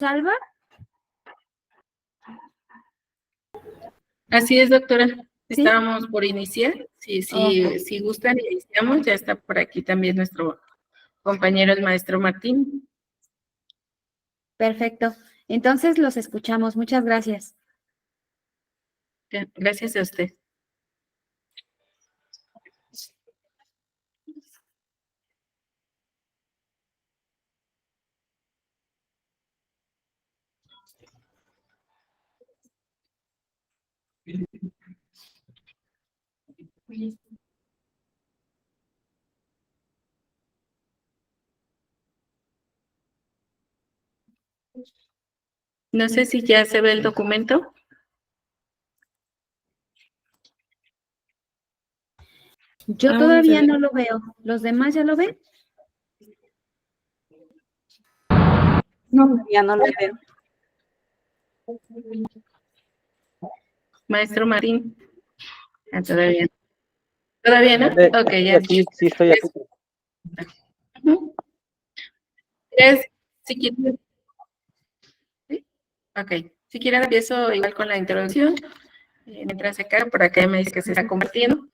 Salva. Así es, doctora. ¿Sí? Estábamos por iniciar. Si gustan, iniciamos. Ya está por aquí también nuestro compañero, el maestro Martín. Perfecto. Entonces los escuchamos. Muchas gracias. Gracias a usted. No sé si ya se ve el documento. Yo todavía no lo veo. ¿Los demás ya lo ven? No, ya no lo veo. Maestro Martín. Todavía. ¿Todavía no? Ok, ya. Sí, estoy aquí. Si quieren, ¿sí? Ok. Si quieren, empiezo igual con la introducción. Mientras se carga, por acá me dice que se está compartiendo.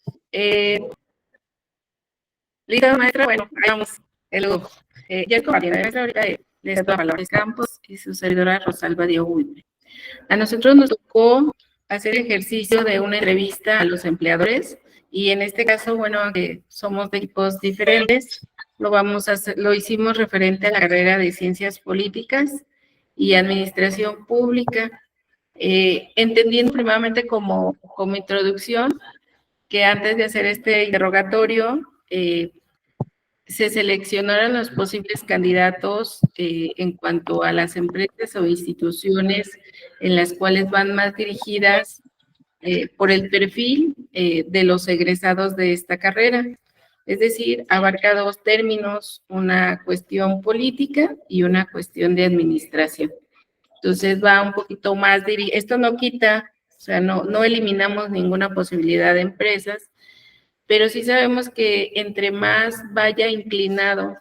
Listo, maestra. Bueno, ahí vamos. Ya compartiendo. Ahorita les doy a Valores Campos y su servidora Rosalba Diogo. A nosotros nos tocó hacer ejercicio de una entrevista a los empleadores y en este caso, bueno, que somos de equipos diferentes, lo hicimos referente a la carrera de Ciencias Políticas y Administración Pública, entendiendo primeramente como introducción que antes de hacer este interrogatorio, se seleccionaron los posibles candidatos en cuanto a las empresas o instituciones en las cuales van más dirigidas por el perfil de los egresados de esta carrera. Es decir, abarca dos términos, una cuestión política y una cuestión de administración. Entonces va un poquito más dirigido. Esto no quita, o sea, no eliminamos ninguna posibilidad de empresas, pero sí sabemos que entre más vaya inclinado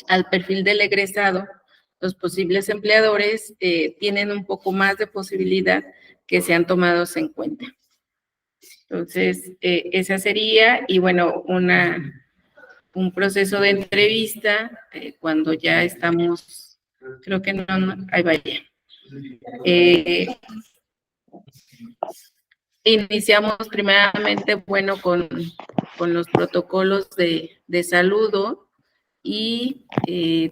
al perfil del egresado, los posibles empleadores tienen un poco más de posibilidad que sean tomados en cuenta. Entonces, esa sería, y bueno, un proceso de entrevista cuando ya estamos, creo que no ahí vaya. Iniciamos primeramente, bueno, con los protocolos de saludo y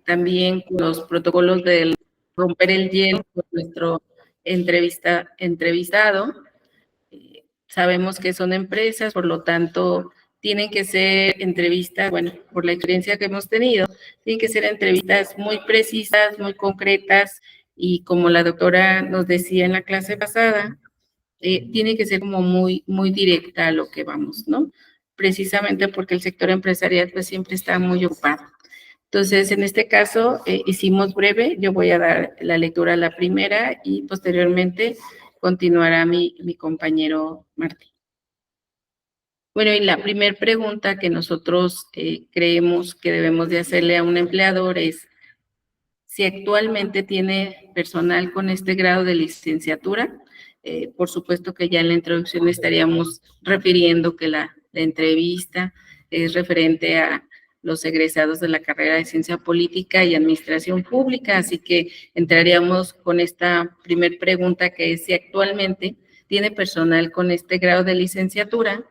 también con los protocolos de romper el hielo con nuestro entrevistado. Sabemos que son empresas, por lo tanto, tienen que ser entrevistas, bueno, por la experiencia que hemos tenido, tienen que ser entrevistas muy precisas, muy concretas y como la doctora nos decía en la clase pasada, tiene que ser como muy directa a lo que vamos, ¿no? Precisamente porque el sector empresarial pues siempre está muy ocupado. Entonces, en este caso, hicimos breve, yo voy a dar la lectura a la primera y posteriormente continuará mi compañero Martín. Bueno, y la primera pregunta que nosotros creemos que debemos de hacerle a un empleador es si actualmente tiene personal con este grado de licenciatura. Por supuesto que ya en la introducción estaríamos refiriendo que la entrevista es referente a los egresados de la carrera de Ciencia Política y Administración Pública, así que entraríamos con esta primer pregunta que es si actualmente tiene personal con este grado de licenciatura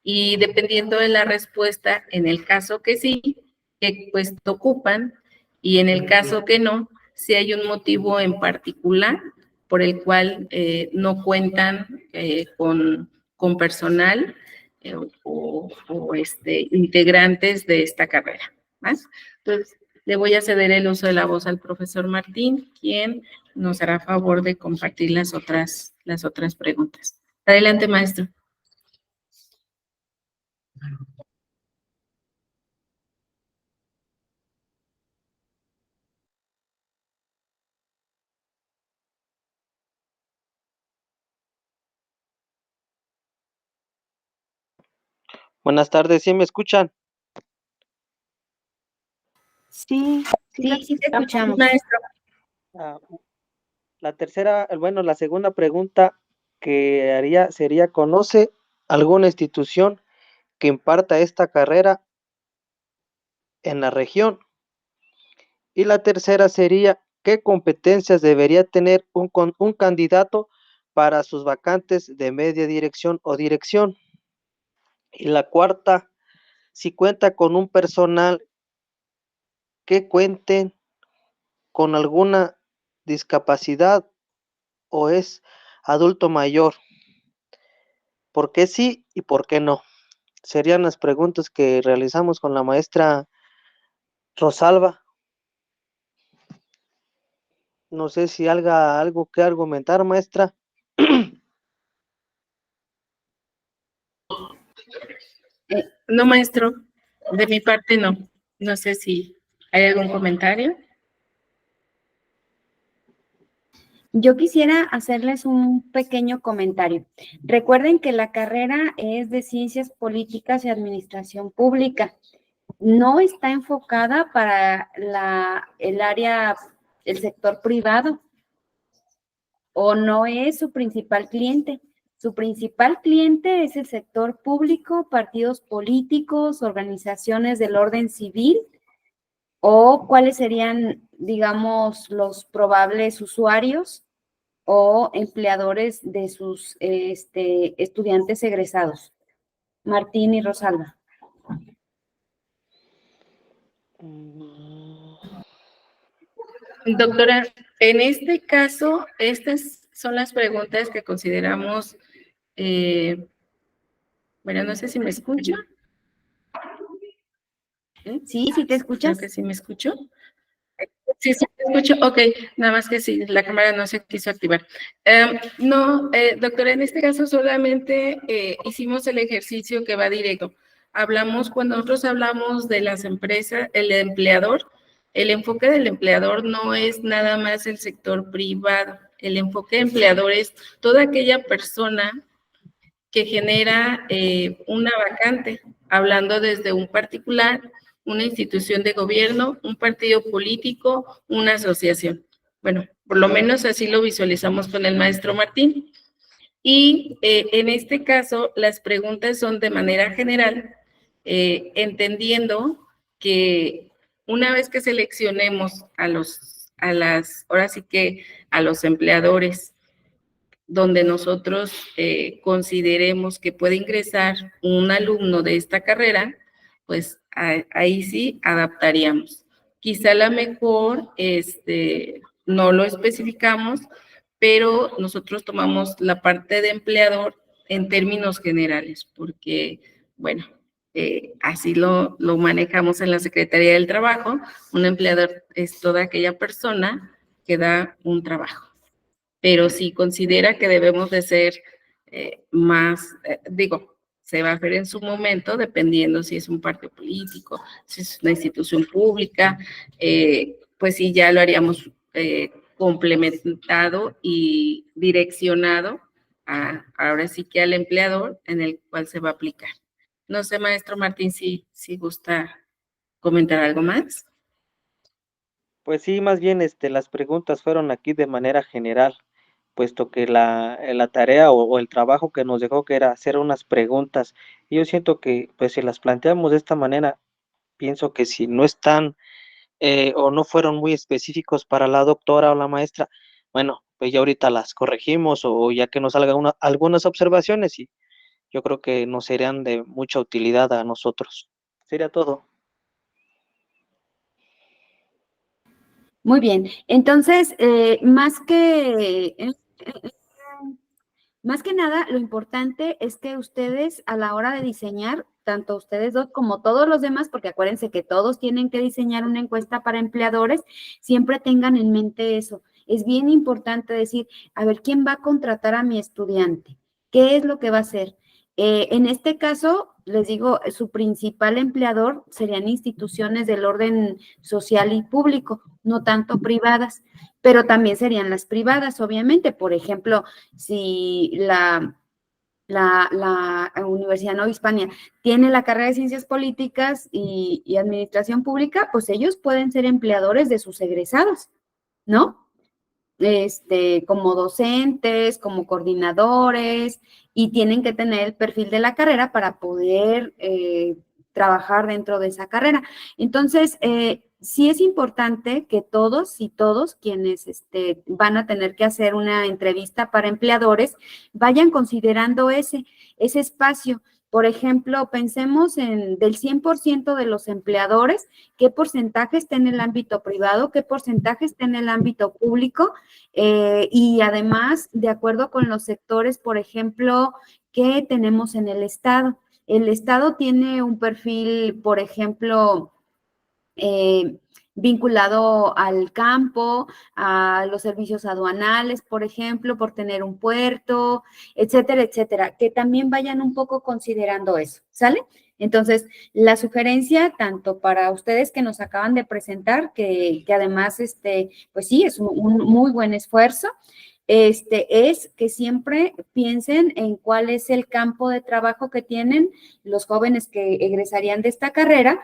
y dependiendo de la respuesta, en el caso que sí, qué puesto ocupan y en el caso que no, si hay un motivo en particular por el cual no cuentan con personal o integrantes de esta carrera. ¿Más? Entonces, le voy a ceder el uso de la voz al profesor Martín, quien nos hará favor de compartir las otras preguntas. Adelante, maestro. Buenas tardes, ¿sí me escuchan? Sí, Sí, sí te escuchamos. Maestro. Ah, la segunda pregunta que haría sería, ¿conoce alguna institución que imparta esta carrera en la región? Y la tercera sería, ¿qué competencias debería tener un candidato para sus vacantes de media dirección o dirección? Y la cuarta, si cuenta con un personal que cuente con alguna discapacidad o es adulto mayor. ¿Por qué sí y por qué no? Serían las preguntas que realizamos con la maestra Rosalba. No sé si haga algo que argumentar, maestra. No, maestro, de mi parte no. No sé si hay algún comentario. Yo quisiera hacerles un pequeño comentario. Recuerden que la carrera es de Ciencias Políticas y Administración Pública. No está enfocada para el área, el sector privado, o no es su principal cliente. Su principal cliente es el sector público, partidos políticos, organizaciones del orden civil, o cuáles serían, digamos, los probables usuarios o empleadores de sus estudiantes egresados. Martín y Rosalba. Doctora, en este caso, estas son las preguntas que consideramos, bueno, no sé si me escucha. Sí, sí te escuchas. Creo que sí me escucho. Sí, sí, me escucho. Ok, nada más que sí, la cámara no se quiso activar. No, doctora, en este caso solamente hicimos el ejercicio que va directo. Cuando nosotros hablamos de las empresas, el empleador, el enfoque del empleador no es nada más el sector privado. El enfoque empleador es toda aquella persona que genera una vacante, hablando desde un particular, una institución de gobierno, un partido político, una asociación. Bueno, por lo menos así lo visualizamos con el maestro Martín. Y en este caso, las preguntas son de manera general, entendiendo que una vez que seleccionemos ahora sí que a los empleadores donde nosotros consideremos que puede ingresar un alumno de esta carrera, pues ahí sí adaptaríamos. Quizá la mejor, no lo especificamos, pero nosotros tomamos la parte de empleador en términos generales, porque, bueno, así lo manejamos en la Secretaría del Trabajo. Un empleador es toda aquella persona que da un trabajo, pero si considera que debemos de ser más, se va a hacer en su momento, dependiendo si es un partido político, si es una institución pública, pues sí, ya lo haríamos complementado y direccionado ahora sí que al empleador en el cual se va a aplicar. No sé, maestro Martín, si gusta comentar algo más. Pues sí, más bien las preguntas fueron aquí de manera general, puesto que la tarea o el trabajo que nos dejó que era hacer unas preguntas. Y yo siento que pues si las planteamos de esta manera, pienso que si no están o no fueron muy específicos para la doctora o la maestra, bueno, pues ya ahorita las corregimos o ya que nos salgan algunas observaciones y yo creo que nos serían de mucha utilidad a nosotros. Sería todo. Muy bien. Entonces, más que nada, lo importante es que ustedes a la hora de diseñar, tanto ustedes dos como todos los demás, porque acuérdense que todos tienen que diseñar una encuesta para empleadores, siempre tengan en mente eso. Es bien importante decir, a ver, ¿quién va a contratar a mi estudiante? ¿Qué es lo que va a hacer? En este caso, les digo, su principal empleador serían instituciones del orden social y público, no tanto privadas, pero también serían las privadas, obviamente. Por ejemplo, si la Universidad Nueva Hispania tiene la carrera de Ciencias Políticas y Administración Pública, pues ellos pueden ser empleadores de sus egresados, ¿no? como docentes, como coordinadores, y tienen que tener el perfil de la carrera para poder trabajar dentro de esa carrera. Entonces, sí es importante que todos y todos quienes van a tener que hacer una entrevista para empleadores vayan considerando ese espacio. Por ejemplo, pensemos del 100% de los empleadores, qué porcentaje está en el ámbito privado, qué porcentaje está en el ámbito público, y además, de acuerdo con los sectores, por ejemplo, que tenemos en el Estado. El Estado tiene un perfil, por ejemplo, vinculado al campo, a los servicios aduanales, por ejemplo, por tener un puerto, etcétera, etcétera, que también vayan un poco considerando eso, ¿sale? Entonces, la sugerencia, tanto para ustedes que nos acaban de presentar, que además, pues sí, es un muy buen esfuerzo, es que siempre piensen en cuál es el campo de trabajo que tienen los jóvenes que egresarían de esta carrera,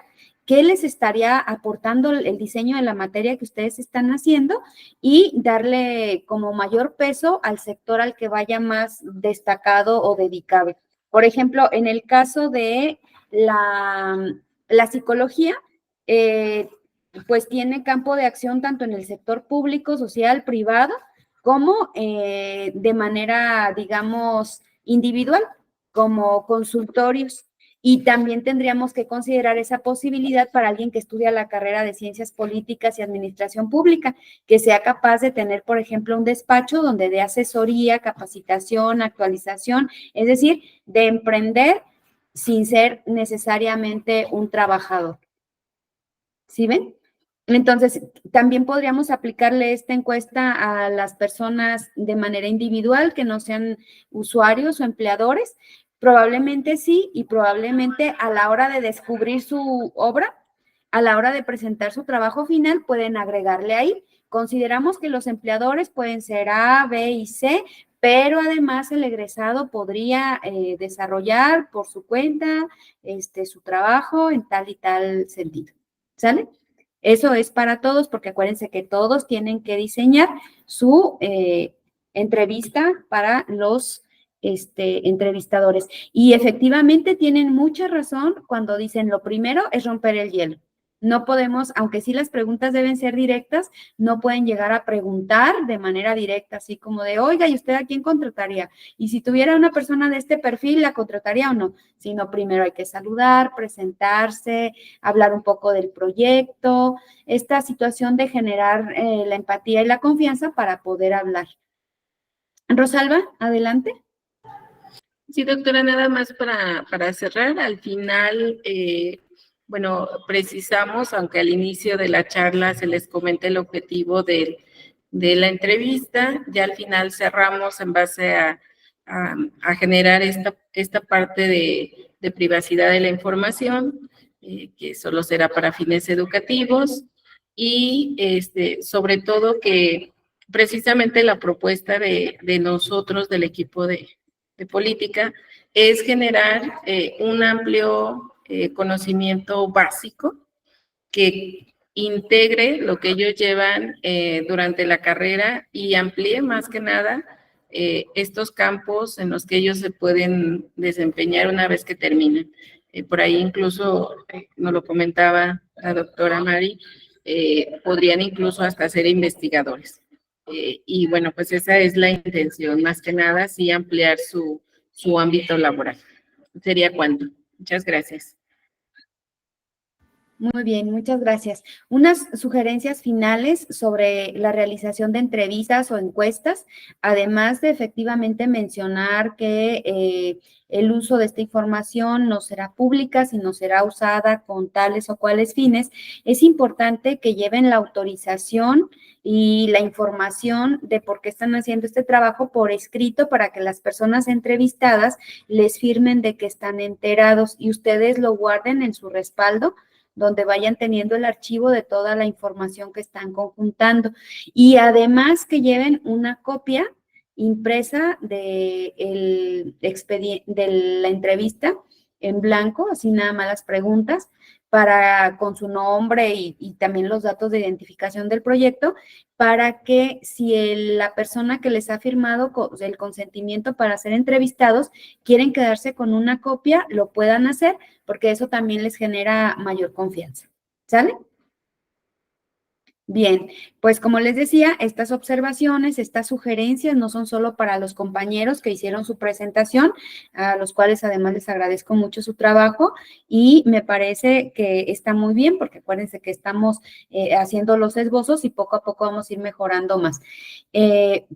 qué les estaría aportando el diseño de la materia que ustedes están haciendo y darle como mayor peso al sector al que vaya más destacado o dedicado. Por ejemplo, en el caso de la psicología, pues tiene campo de acción tanto en el sector público, social, privado, como de manera, digamos, individual, como consultorios. Y también tendríamos que considerar esa posibilidad para alguien que estudia la carrera de Ciencias Políticas y Administración Pública, que sea capaz de tener, por ejemplo, un despacho donde dé asesoría, capacitación, actualización, es decir, de emprender sin ser necesariamente un trabajador. ¿Sí ven? Entonces, también podríamos aplicarle esta encuesta a las personas de manera individual que no sean usuarios o empleadores. Probablemente sí, y probablemente a la hora de descubrir su obra, a la hora de presentar su trabajo final, pueden agregarle ahí. Consideramos que los empleadores pueden ser A, B y C, pero además el egresado podría desarrollar por su cuenta su trabajo en tal y tal sentido. ¿Sale? Eso es para todos, porque acuérdense que todos tienen que diseñar su entrevista para los entrevistadores. Y efectivamente tienen mucha razón cuando dicen lo primero es romper el hielo. No podemos, aunque sí las preguntas deben ser directas, no pueden llegar a preguntar de manera directa, así como de, oiga, ¿y usted a quién contrataría? Y si tuviera una persona de este perfil, ¿la contrataría o no? Sino primero hay que saludar, presentarse, hablar un poco del proyecto, esta situación de generar la empatía y la confianza para poder hablar. Rosalba, adelante. Sí, doctora, nada más para cerrar, al final, bueno, precisamos, aunque al inicio de la charla se les comenta el objetivo de la entrevista, ya al final cerramos en base a generar esta parte de privacidad de la información, que solo será para fines educativos, y sobre todo que precisamente la propuesta de nosotros, del equipo de política, es generar un amplio conocimiento básico que integre lo que ellos llevan durante la carrera y amplíe más que nada estos campos en los que ellos se pueden desempeñar una vez que terminan. Por ahí incluso, nos lo comentaba la doctora Mari, podrían incluso hasta ser investigadores. Y bueno, pues esa es la intención, más que nada, sí ampliar su ámbito laboral. ¿Sería cuánto? Muchas gracias. Muy bien, muchas gracias. Unas sugerencias finales sobre la realización de entrevistas o encuestas, además de efectivamente mencionar que el uso de esta información no será pública, sino será usada con tales o cuales fines, es importante que lleven la autorización y la información de por qué están haciendo este trabajo por escrito para que las personas entrevistadas les firmen de que están enterados y ustedes lo guarden en su respaldo, donde vayan teniendo el archivo de toda la información que están conjuntando. Y además que lleven una copia impresa de la entrevista en blanco, así nada más las preguntas, con su nombre y también los datos de identificación del proyecto, para que si la persona que les ha firmado el consentimiento para ser entrevistados quieren quedarse con una copia, lo puedan hacer, porque eso también les genera mayor confianza. ¿Sale? Bien, pues como les decía, estas observaciones, estas sugerencias no son solo para los compañeros que hicieron su presentación, a los cuales además les agradezco mucho su trabajo y me parece que está muy bien porque acuérdense que estamos haciendo los esbozos y poco a poco vamos a ir mejorando más.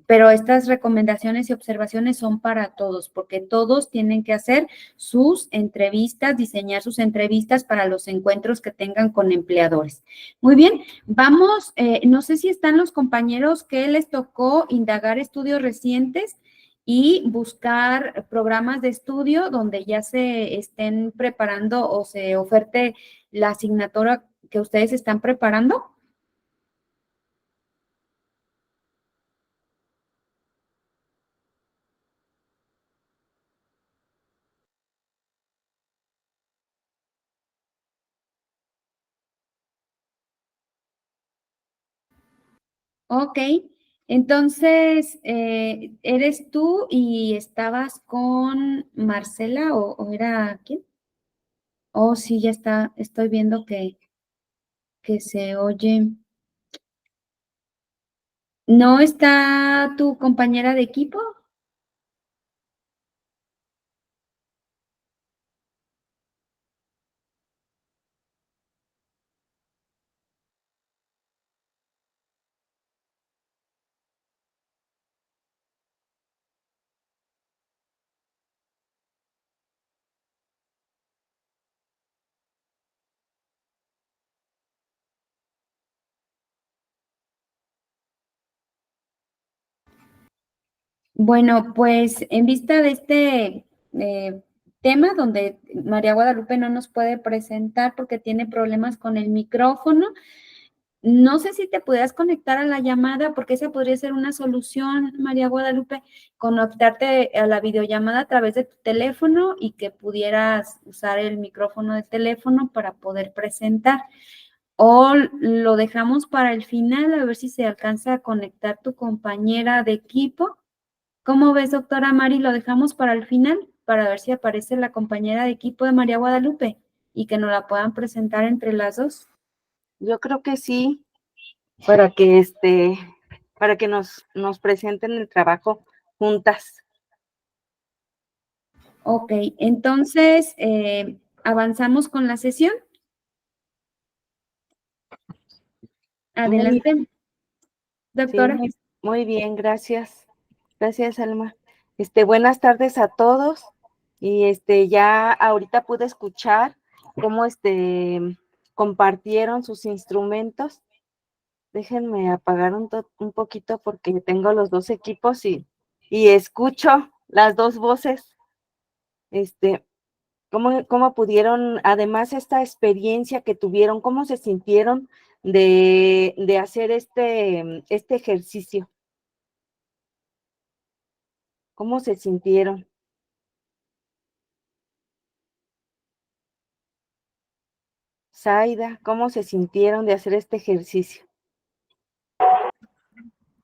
Pero estas recomendaciones y observaciones son para todos porque todos tienen que hacer sus entrevistas, diseñar sus entrevistas para los encuentros que tengan con empleadores. Muy bien, vamos, no sé si están los compañeros que les tocó indagar estudios recientes y buscar programas de estudio donde ya se estén preparando o se oferte la asignatura que ustedes están preparando. Ok, entonces, ¿eres tú y estabas con Marcela o era quién? Oh, sí, ya está, estoy viendo que se oye. ¿No está tu compañera de equipo? Bueno, pues en vista de este tema donde María Guadalupe no nos puede presentar porque tiene problemas con el micrófono, no sé si te pudieras conectar a la llamada porque esa podría ser una solución, María Guadalupe, conectarte a la videollamada a través de tu teléfono y que pudieras usar el micrófono del teléfono para poder presentar. O lo dejamos para el final a ver si se alcanza a conectar tu compañera de equipo. ¿Cómo ves, doctora Mari? Lo dejamos para el final, para ver si aparece la compañera de equipo de María Guadalupe y que nos la puedan presentar entre las dos. Yo creo que sí, para que nos presenten el trabajo juntas. Ok, entonces avanzamos con la sesión. Adelante, doctora. Sí, muy bien, gracias. Gracias, Alma. Buenas tardes a todos. Y ya ahorita pude escuchar cómo compartieron sus instrumentos. Déjenme apagar un poquito porque tengo los dos equipos y escucho las dos voces. ¿Cómo pudieron, además esta experiencia que tuvieron, cómo se sintieron de hacer este ejercicio? ¿Cómo se sintieron? Zaida, ¿cómo se sintieron de hacer este ejercicio?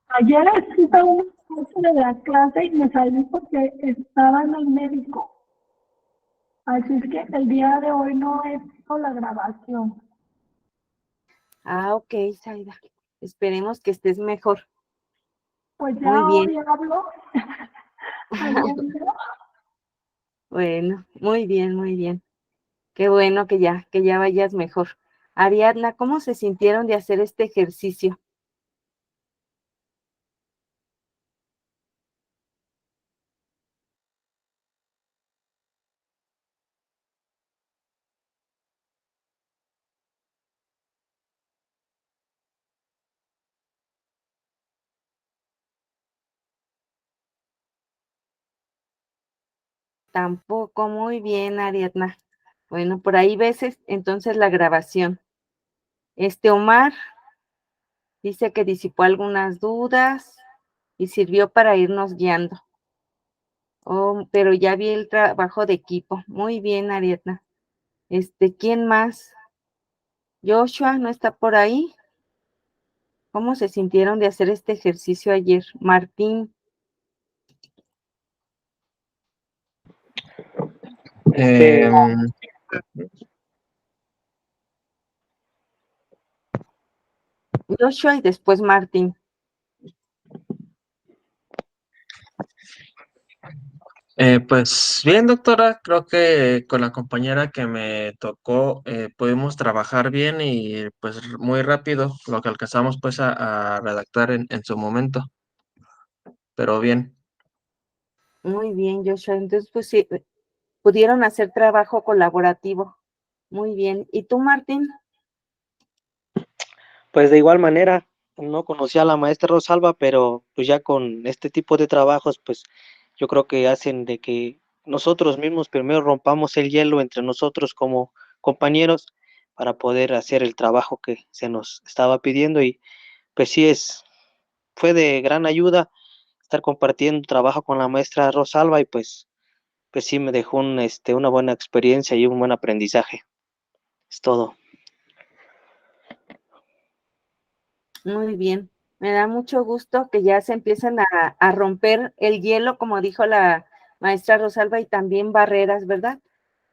Ayer estuve una parte de la clase y me salí porque estaba en el médico. Así es que el día de hoy no he visto la grabación. Ah, ok, Zaida. Esperemos que estés mejor. Pues ya Muy bien. hoy hablo. Ayer no. Bueno, muy bien, muy bien. Qué bueno que ya vayas mejor. Ariadna, ¿cómo se sintieron de hacer este ejercicio? Tampoco, muy bien, Ariadna. Bueno, por ahí ves entonces la grabación. Omar dice que disipó algunas dudas y sirvió para irnos guiando. Oh, pero ya vi el trabajo de equipo. Muy bien, Ariadna. ¿Quién más? Joshua no está por ahí. ¿Cómo se sintieron de hacer este ejercicio ayer? Martín, Este, Joshua y después Martín. Pues bien, doctora, creo que con la compañera que me tocó pudimos trabajar bien y pues muy rápido lo que alcanzamos pues a redactar en su momento, pero bien. Muy bien, Joshua. Entonces, pues sí, pudieron hacer trabajo colaborativo. Muy bien. ¿Y tú, Martín? pues de igual manera, no conocía a la maestra Rosalba, pero pues ya con este tipo de trabajos, pues yo creo que hacen de que nosotros mismos primero rompamos el hielo entre nosotros como compañeros para poder hacer el trabajo que se nos estaba pidiendo y pues sí fue de gran ayuda estar compartiendo trabajo con la maestra Rosalba y pues sí me dejó una buena experiencia y un buen aprendizaje. Es todo. Muy bien. Me da mucho gusto que ya se empiezan a romper el hielo, como dijo la maestra Rosalba, y también barreras, ¿verdad?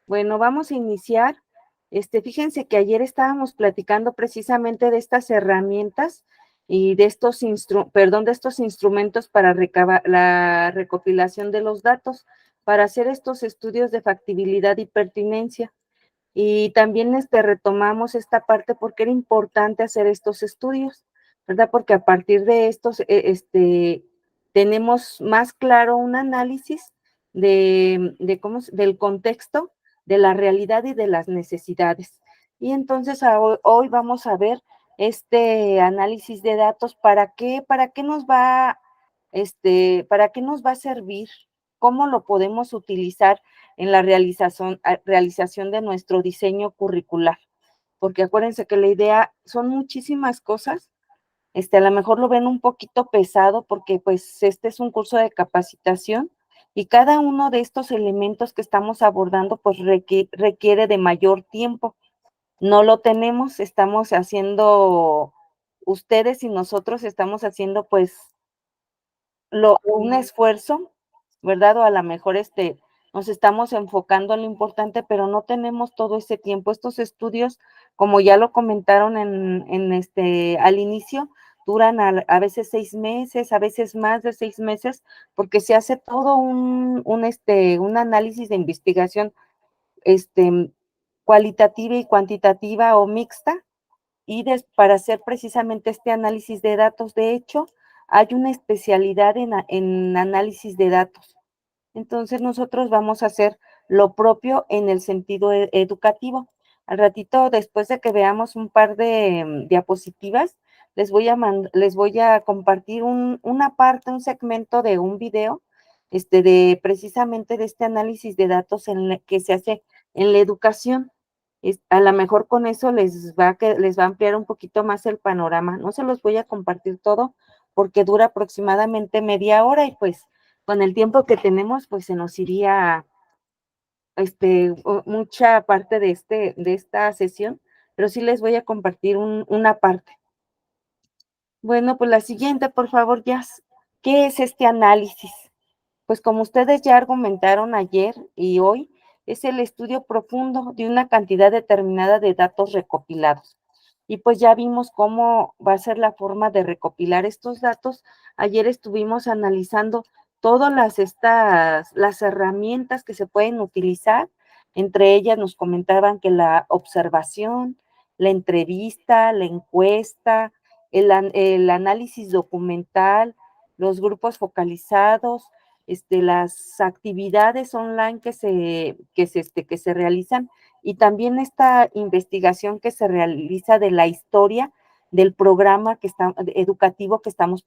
Bueno, vamos a iniciar. Fíjense que ayer estábamos platicando precisamente de estas herramientas y de de estos instrumentos para la recopilación de los datos, para hacer estos estudios de factibilidad y pertinencia. Y también retomamos esta parte porque era importante hacer estos estudios, ¿verdad? Porque a partir de estos, tenemos más claro un análisis del contexto, de la realidad y de las necesidades. Y entonces hoy vamos a ver este análisis de datos, para qué nos va, para qué nos va a servir, cómo lo podemos utilizar en la realización de nuestro diseño curricular. Porque acuérdense que la idea son muchísimas cosas. A lo mejor lo ven un poquito pesado porque pues este es un curso de capacitación y cada uno de estos elementos que estamos abordando pues requiere de mayor tiempo. No lo tenemos, estamos haciendo, ustedes y nosotros estamos haciendo pues un esfuerzo, ¿verdad? O a lo mejor nos estamos enfocando en lo importante, pero no tenemos todo ese tiempo. Estos estudios, como ya lo comentaron al inicio, duran a veces 6 meses, a veces más de 6 meses, porque se hace todo un análisis de investigación, cualitativa y cuantitativa o mixta, y para hacer precisamente este análisis de datos. De hecho, hay una especialidad en análisis de datos. Entonces, nosotros vamos a hacer lo propio en el sentido educativo. Al ratito, después de que veamos un par de diapositivas, les voy a compartir una parte, un segmento de un video, de precisamente de este análisis de datos que se hace en la educación. A lo mejor con eso les va a ampliar un poquito más el panorama. No se los voy a compartir todo porque dura aproximadamente media hora y pues con el tiempo que tenemos, pues se nos iría mucha parte de esta sesión, pero sí les voy a compartir una parte. Bueno, pues la siguiente, por favor, Jazz. ¿Qué es este análisis? Pues como ustedes ya argumentaron ayer y hoy, es el estudio profundo de una cantidad determinada de datos recopilados. Y pues ya vimos cómo va a ser la forma de recopilar estos datos. Ayer estuvimos analizando todas las herramientas que se pueden utilizar. Entre ellas nos comentaban que la observación, la entrevista, la encuesta, el análisis documental, los grupos focalizados, las actividades online que se realizan y también esta investigación que se realiza de la historia del programa educativo que estamos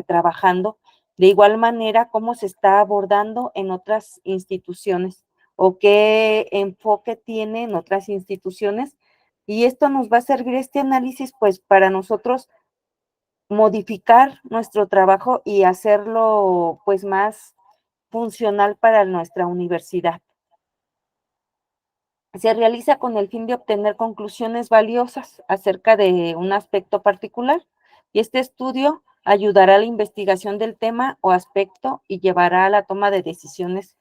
trabajando, de igual manera cómo se está abordando en otras instituciones o qué enfoque tiene en otras instituciones. Y esto nos va a servir este análisis pues para nosotros modificar nuestro trabajo y hacerlo pues más funcional para nuestra universidad. Se realiza con el fin de obtener conclusiones valiosas acerca de un aspecto particular y este estudio ayudará a la investigación del tema o aspecto y llevará a la toma de decisiones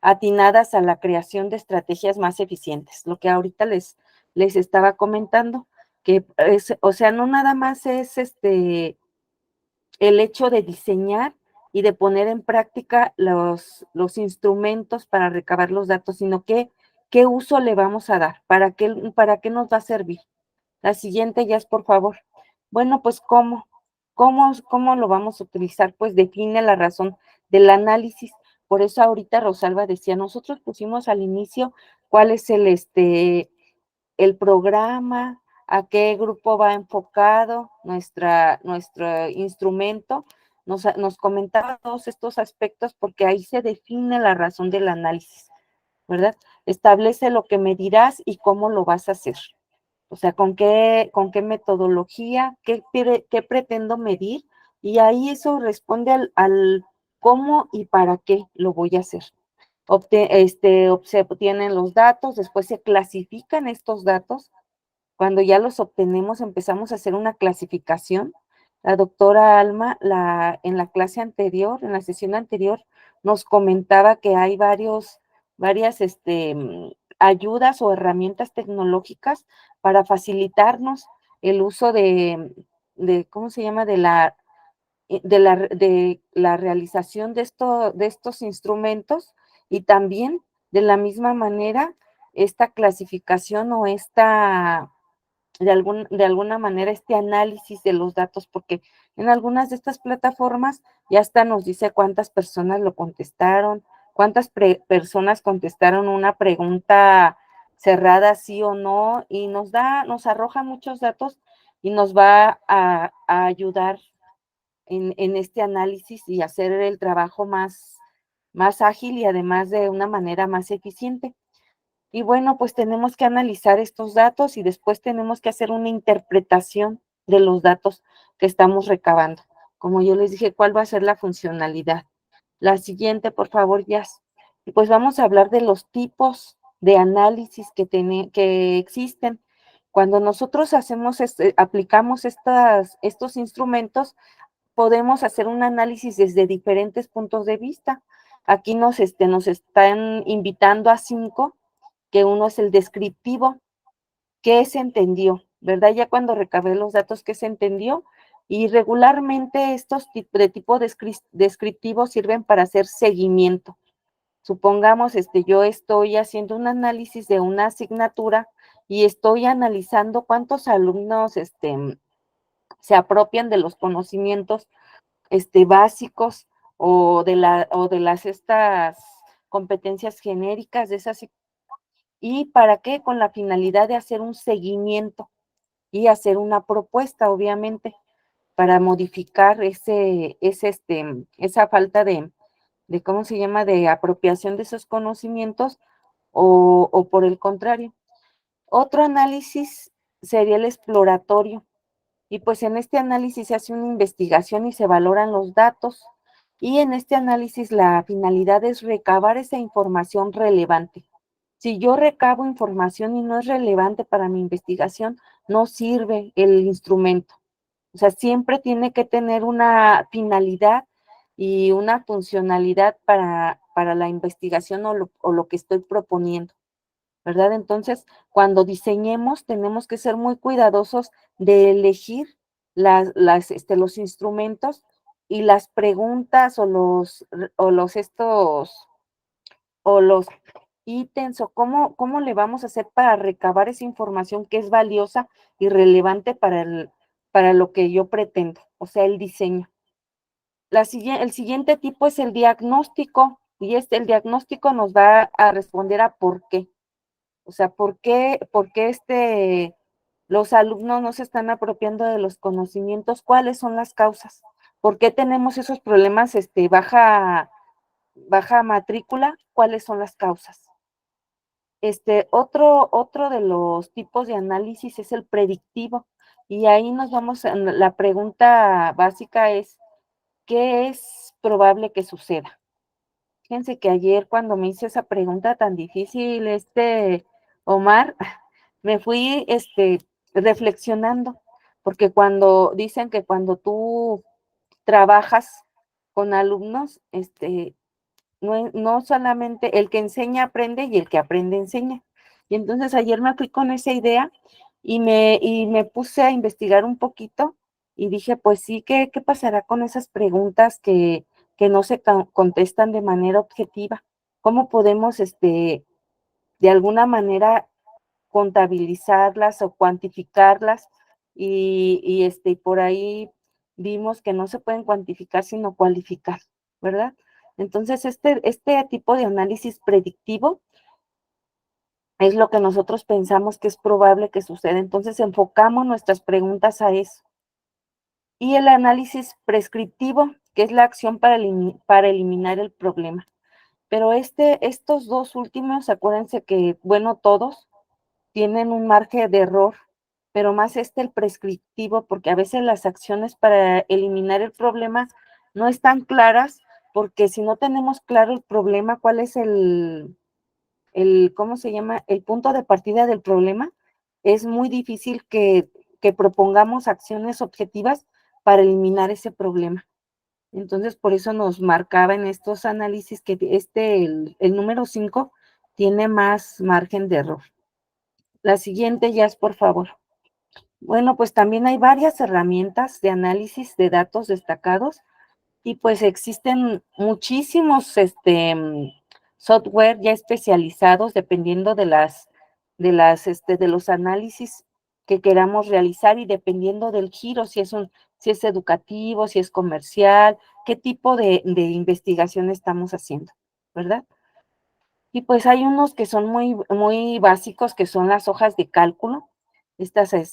atinadas a la creación de estrategias más eficientes. Lo que ahorita les estaba comentando, que es, o sea, no nada más es el hecho de diseñar y de poner en práctica los instrumentos para recabar los datos, sino qué uso le vamos a dar, para qué nos va a servir. La siguiente ya es, por favor. Bueno, pues ¿cómo lo vamos a utilizar? Pues define la razón del análisis. Por eso ahorita Rosalba decía, nosotros pusimos al inicio cuál es el programa, a qué grupo va enfocado nuestro instrumento. Nos comentaba todos estos aspectos porque ahí se define la razón del análisis, ¿verdad? Establece lo que medirás y cómo lo vas a hacer. O sea, con qué metodología, qué pretendo medir, y ahí eso responde al cómo y para qué lo voy a hacer. Se obtienen los datos, después se clasifican estos datos. Cuando ya los obtenemos, empezamos a hacer una clasificación. La doctora Alma, en la clase anterior, en la sesión anterior, nos comentaba que hay varias ayudas o herramientas tecnológicas para facilitarnos el uso ¿cómo se llama? De la realización de estos instrumentos, y también de la misma manera esta clasificación o de alguna manera este análisis de los datos, porque en algunas de estas plataformas ya hasta nos dice cuántas personas lo contestaron, cuántas personas contestaron una pregunta cerrada sí o no, y nos arroja muchos datos y nos va a ayudar en este análisis y hacer el trabajo más ágil y además de una manera más eficiente. Y bueno, pues tenemos que analizar estos datos y después tenemos que hacer una interpretación de los datos que estamos recabando. Como yo les dije, ¿cuál va a ser la funcionalidad? La siguiente, por favor, Jazz. Y pues vamos a hablar de los tipos de análisis que existen. Cuando nosotros aplicamos estos instrumentos, podemos hacer un análisis desde diferentes puntos de vista. Aquí nos están invitando a 5, que uno es el descriptivo, qué se entendió, ¿verdad? Ya cuando recabé los datos, qué se entendió, y regularmente estos de tipo descriptivo sirven para hacer seguimiento. Supongamos, yo estoy haciendo un análisis de una asignatura y estoy analizando cuántos alumnos, se apropian de los conocimientos, básicos o de estas competencias genéricas de esas. ¿Y para qué? Con la finalidad de hacer un seguimiento y hacer una propuesta, obviamente, para modificar esa falta ¿cómo se llama?, de apropiación de esos conocimientos, o por el contrario. Otro análisis sería el exploratorio, y pues en este análisis se hace una investigación y se valoran los datos, y en este análisis la finalidad es recabar esa información relevante. Si yo recabo información y no es relevante para mi investigación, no sirve el instrumento. O sea, siempre tiene que tener una finalidad y una funcionalidad para la investigación o lo que estoy proponiendo, ¿verdad? Entonces, cuando diseñemos, tenemos que ser muy cuidadosos de elegir los instrumentos y las preguntas o los ítems, o cómo le vamos a hacer para recabar esa información que es valiosa y relevante para lo que yo pretendo, o sea, el diseño. El siguiente tipo es el diagnóstico, y el diagnóstico nos va a responder a por qué. O sea, ¿por qué los alumnos no se están apropiando de los conocimientos? ¿Cuáles son las causas? ¿Por qué tenemos esos problemas, baja matrícula? ¿Cuáles son las causas? Otro de los tipos de análisis es el predictivo, y ahí la pregunta básica es, ¿qué es probable que suceda? Fíjense que ayer cuando me hice esa pregunta tan difícil, Omar, me fui reflexionando, porque cuando dicen que cuando tú trabajas con alumnos, no solamente el que enseña aprende y el que aprende enseña. Y entonces ayer me fui con esa idea y me puse a investigar un poquito y dije, pues sí, ¿qué pasará con esas preguntas que no se contestan de manera objetiva? ¿Cómo podemos, de alguna manera contabilizarlas o cuantificarlas? Y por ahí vimos que no se pueden cuantificar, sino cualificar, ¿verdad? Entonces, este tipo de análisis predictivo es lo que nosotros pensamos que es probable que suceda. Entonces, enfocamos nuestras preguntas a eso. Y el análisis prescriptivo, que es la acción para eliminar el problema. Pero estos dos últimos, acuérdense que, bueno, todos tienen un margen de error, pero más el prescriptivo, porque a veces las acciones para eliminar el problema no están claras, porque si no tenemos claro el problema, cuál es ¿cómo se llama? El punto de partida del problema, es muy difícil que propongamos acciones objetivas para eliminar ese problema. Entonces, por eso nos marcaba en estos análisis que el número 5 tiene más margen de error. La siguiente, Jazz, por favor. Bueno, pues también hay varias herramientas de análisis de datos destacados y pues existen muchísimos software ya especializados dependiendo de los análisis que queramos realizar y dependiendo del giro, si es educativo, si es comercial, qué tipo de investigación estamos haciendo, ¿verdad? Y pues hay unos que son muy, muy básicos, que son las hojas de cálculo.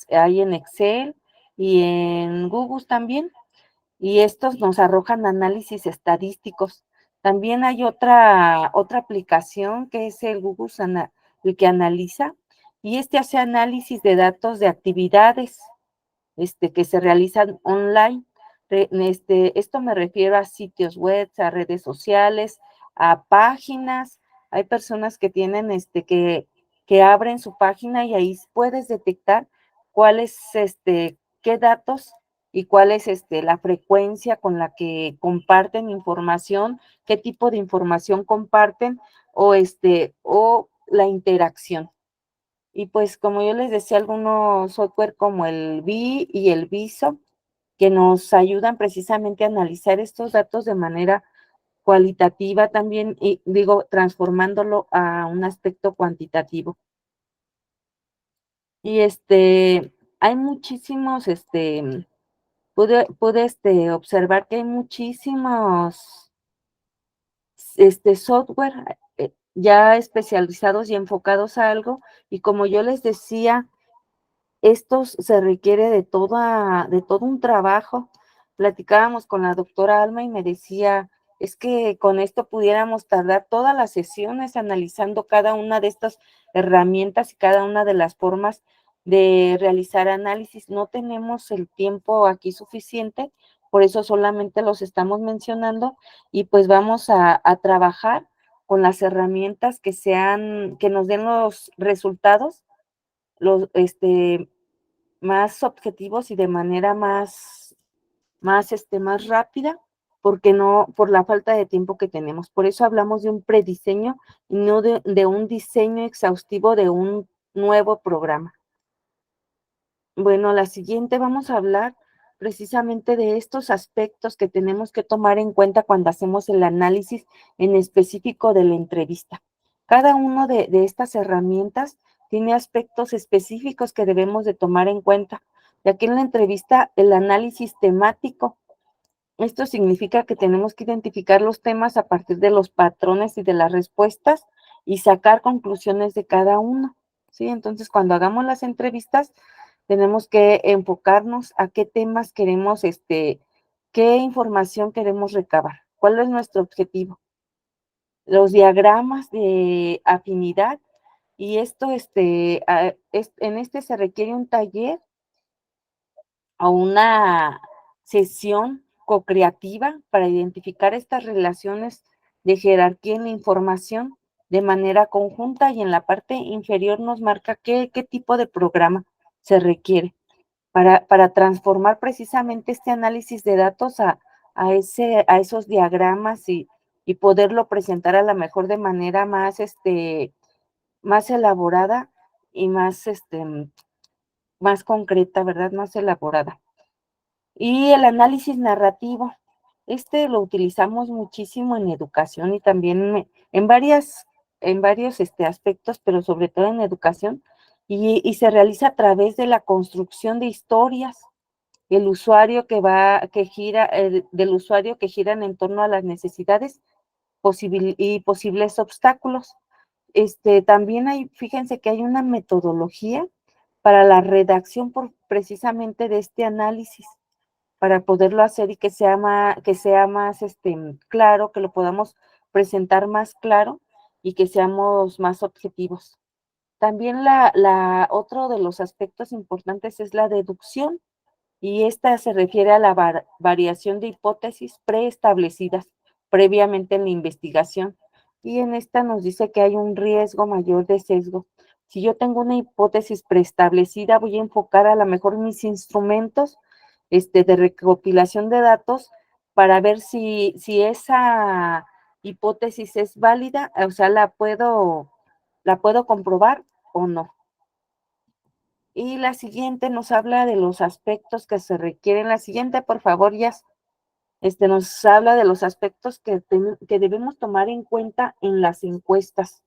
Hay en Excel y en Google también, y estos nos arrojan análisis estadísticos. También hay otra aplicación que es el Google, el que analiza, y hace análisis de datos de actividades que se realizan online. Esto me refiero a sitios web, a redes sociales, a páginas. Hay personas que tienen que abren su página y ahí puedes detectar cuál es qué datos y cuál es la frecuencia con la que comparten información, qué tipo de información comparten o la interacción. Y pues como yo les decía, algunos software como el BI y el VISO, que nos ayudan precisamente a analizar estos datos de manera cualitativa también, y digo, transformándolo a un aspecto cuantitativo. Y hay muchísimos, pude observar que hay muchísimos software ya especializados y enfocados a algo, y como yo les decía, estos se requiere de todo un trabajo. Platicábamos con la doctora Alma y me decía, es que con esto pudiéramos tardar todas las sesiones analizando cada una de estas herramientas y cada una de las formas de realizar análisis. No tenemos el tiempo aquí suficiente, por eso solamente los estamos mencionando y pues vamos a trabajar con las herramientas que nos den los resultados más objetivos y de manera más rápida, porque no, por la falta de tiempo que tenemos. Por eso hablamos de un prediseño y no de un diseño exhaustivo de un nuevo programa. Bueno, la siguiente vamos a hablar precisamente de estos aspectos que tenemos que tomar en cuenta cuando hacemos el análisis en específico de la entrevista. Cada uno de estas herramientas tiene aspectos específicos que debemos de tomar en cuenta. Y aquí en la entrevista, el análisis temático. Esto significa que tenemos que identificar los temas a partir de los patrones y de las respuestas y sacar conclusiones de cada uno. ¿Sí? Entonces, cuando hagamos las entrevistas, tenemos que enfocarnos a qué temas queremos, qué información queremos recabar, cuál es nuestro objetivo. Los diagramas de afinidad, y esto, en se requiere un taller o una sesión co-creativa para identificar estas relaciones de jerarquía en la información de manera conjunta y en la parte inferior nos marca qué tipo de programa se requiere para transformar precisamente este análisis de datos a esos diagramas y poderlo presentar a lo mejor de manera más elaborada y más concreta, ¿verdad? Más elaborada. Y el análisis narrativo, lo utilizamos muchísimo en educación y también en varios aspectos, pero sobre todo en educación, y se realiza a través de la construcción de historias, del usuario que giran en torno a las necesidades y posibles obstáculos. También fíjense que hay una metodología para la redacción precisamente de este análisis, para poderlo hacer y que sea más claro, que lo podamos presentar más claro y que seamos más objetivos. También otro de los aspectos importantes es la deducción, y esta se refiere a la variación de hipótesis preestablecidas previamente en la investigación. Y en esta nos dice que hay un riesgo mayor de sesgo. Si yo tengo una hipótesis preestablecida, voy a enfocar a lo mejor mis instrumentos de recopilación de datos para ver si esa hipótesis es válida, o sea, la puedo comprobar o no. Y la siguiente nos habla de los aspectos que se requieren. La siguiente, por favor, Yas. Nos habla de los aspectos que debemos tomar en cuenta en las encuestas.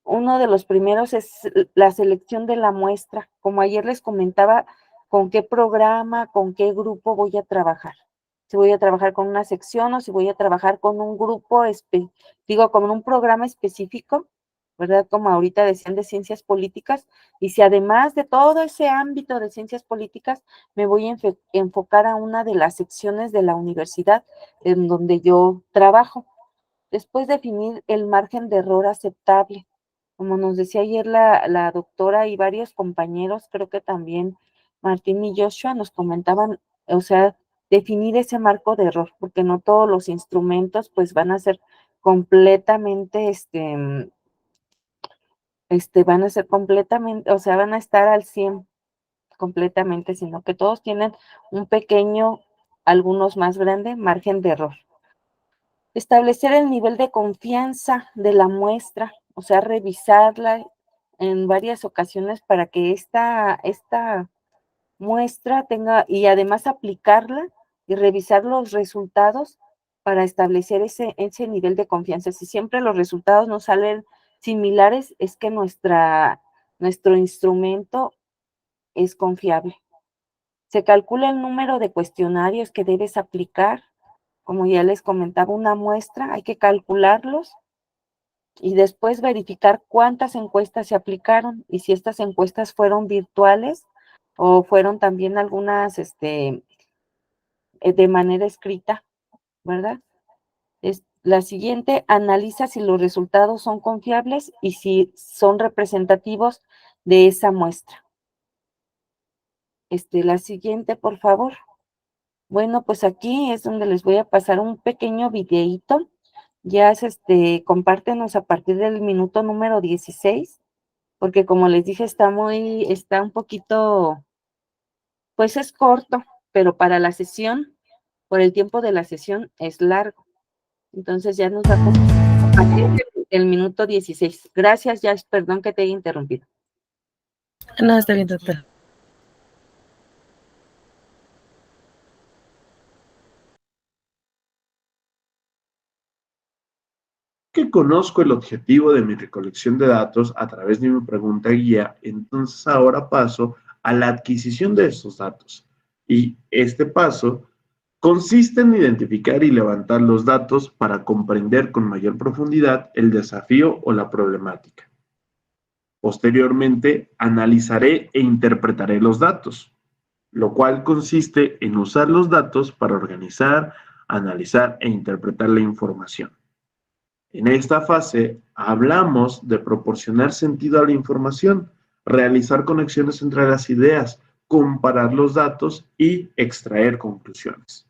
Uno de los primeros es la selección de la muestra. Como ayer les comentaba, con qué programa, con qué grupo voy a trabajar. Si voy a trabajar con una sección o si voy a trabajar con un grupo, con un programa específico, ¿verdad? Como ahorita decían de ciencias políticas, y si además de todo ese ámbito de ciencias políticas, me voy a enfocar a una de las secciones de la universidad en donde yo trabajo. Después definir el margen de error aceptable. Como nos decía ayer la doctora y varios compañeros, creo que también Martín y Joshua nos comentaban, o sea, definir ese marco de error, porque no todos los instrumentos pues van a ser completamente, o sea, van a estar al 100 completamente, sino que todos tienen un pequeño, algunos más grande, margen de error. Establecer el nivel de confianza de la muestra, o sea, revisarla en varias ocasiones para que esta muestra tenga, y además aplicarla y revisar los resultados para establecer ese nivel de confianza. Si siempre los resultados no salen similares, es que nuestro instrumento es confiable. Se calcula el número de cuestionarios que debes aplicar. Como ya les comentaba, una muestra, hay que calcularlos y después verificar cuántas encuestas se aplicaron y si estas encuestas fueron virtuales o fueron también algunas de manera escrita, ¿verdad? La siguiente, analiza si los resultados son confiables y si son representativos de esa muestra. La siguiente, por favor. Bueno, pues aquí es donde les voy a pasar un pequeño videíto. Ya compártenos a partir del minuto número 16, porque como les dije, está un poquito, pues es corto, pero para la sesión, por el tiempo de la sesión, es largo. Entonces ya nos va a partir del minuto 16. Gracias, Jazz, perdón que te haya interrumpido. No, está bien, doctora. Que conozco el objetivo de mi recolección de datos a través de mi pregunta guía, entonces ahora paso a la adquisición de estos datos. Y este paso consiste en identificar y levantar los datos para comprender con mayor profundidad el desafío o la problemática. Posteriormente, analizaré e interpretaré los datos, lo cual consiste en usar los datos para organizar, analizar e interpretar la información. En esta fase hablamos de proporcionar sentido a la información, realizar conexiones entre las ideas, comparar los datos y extraer conclusiones.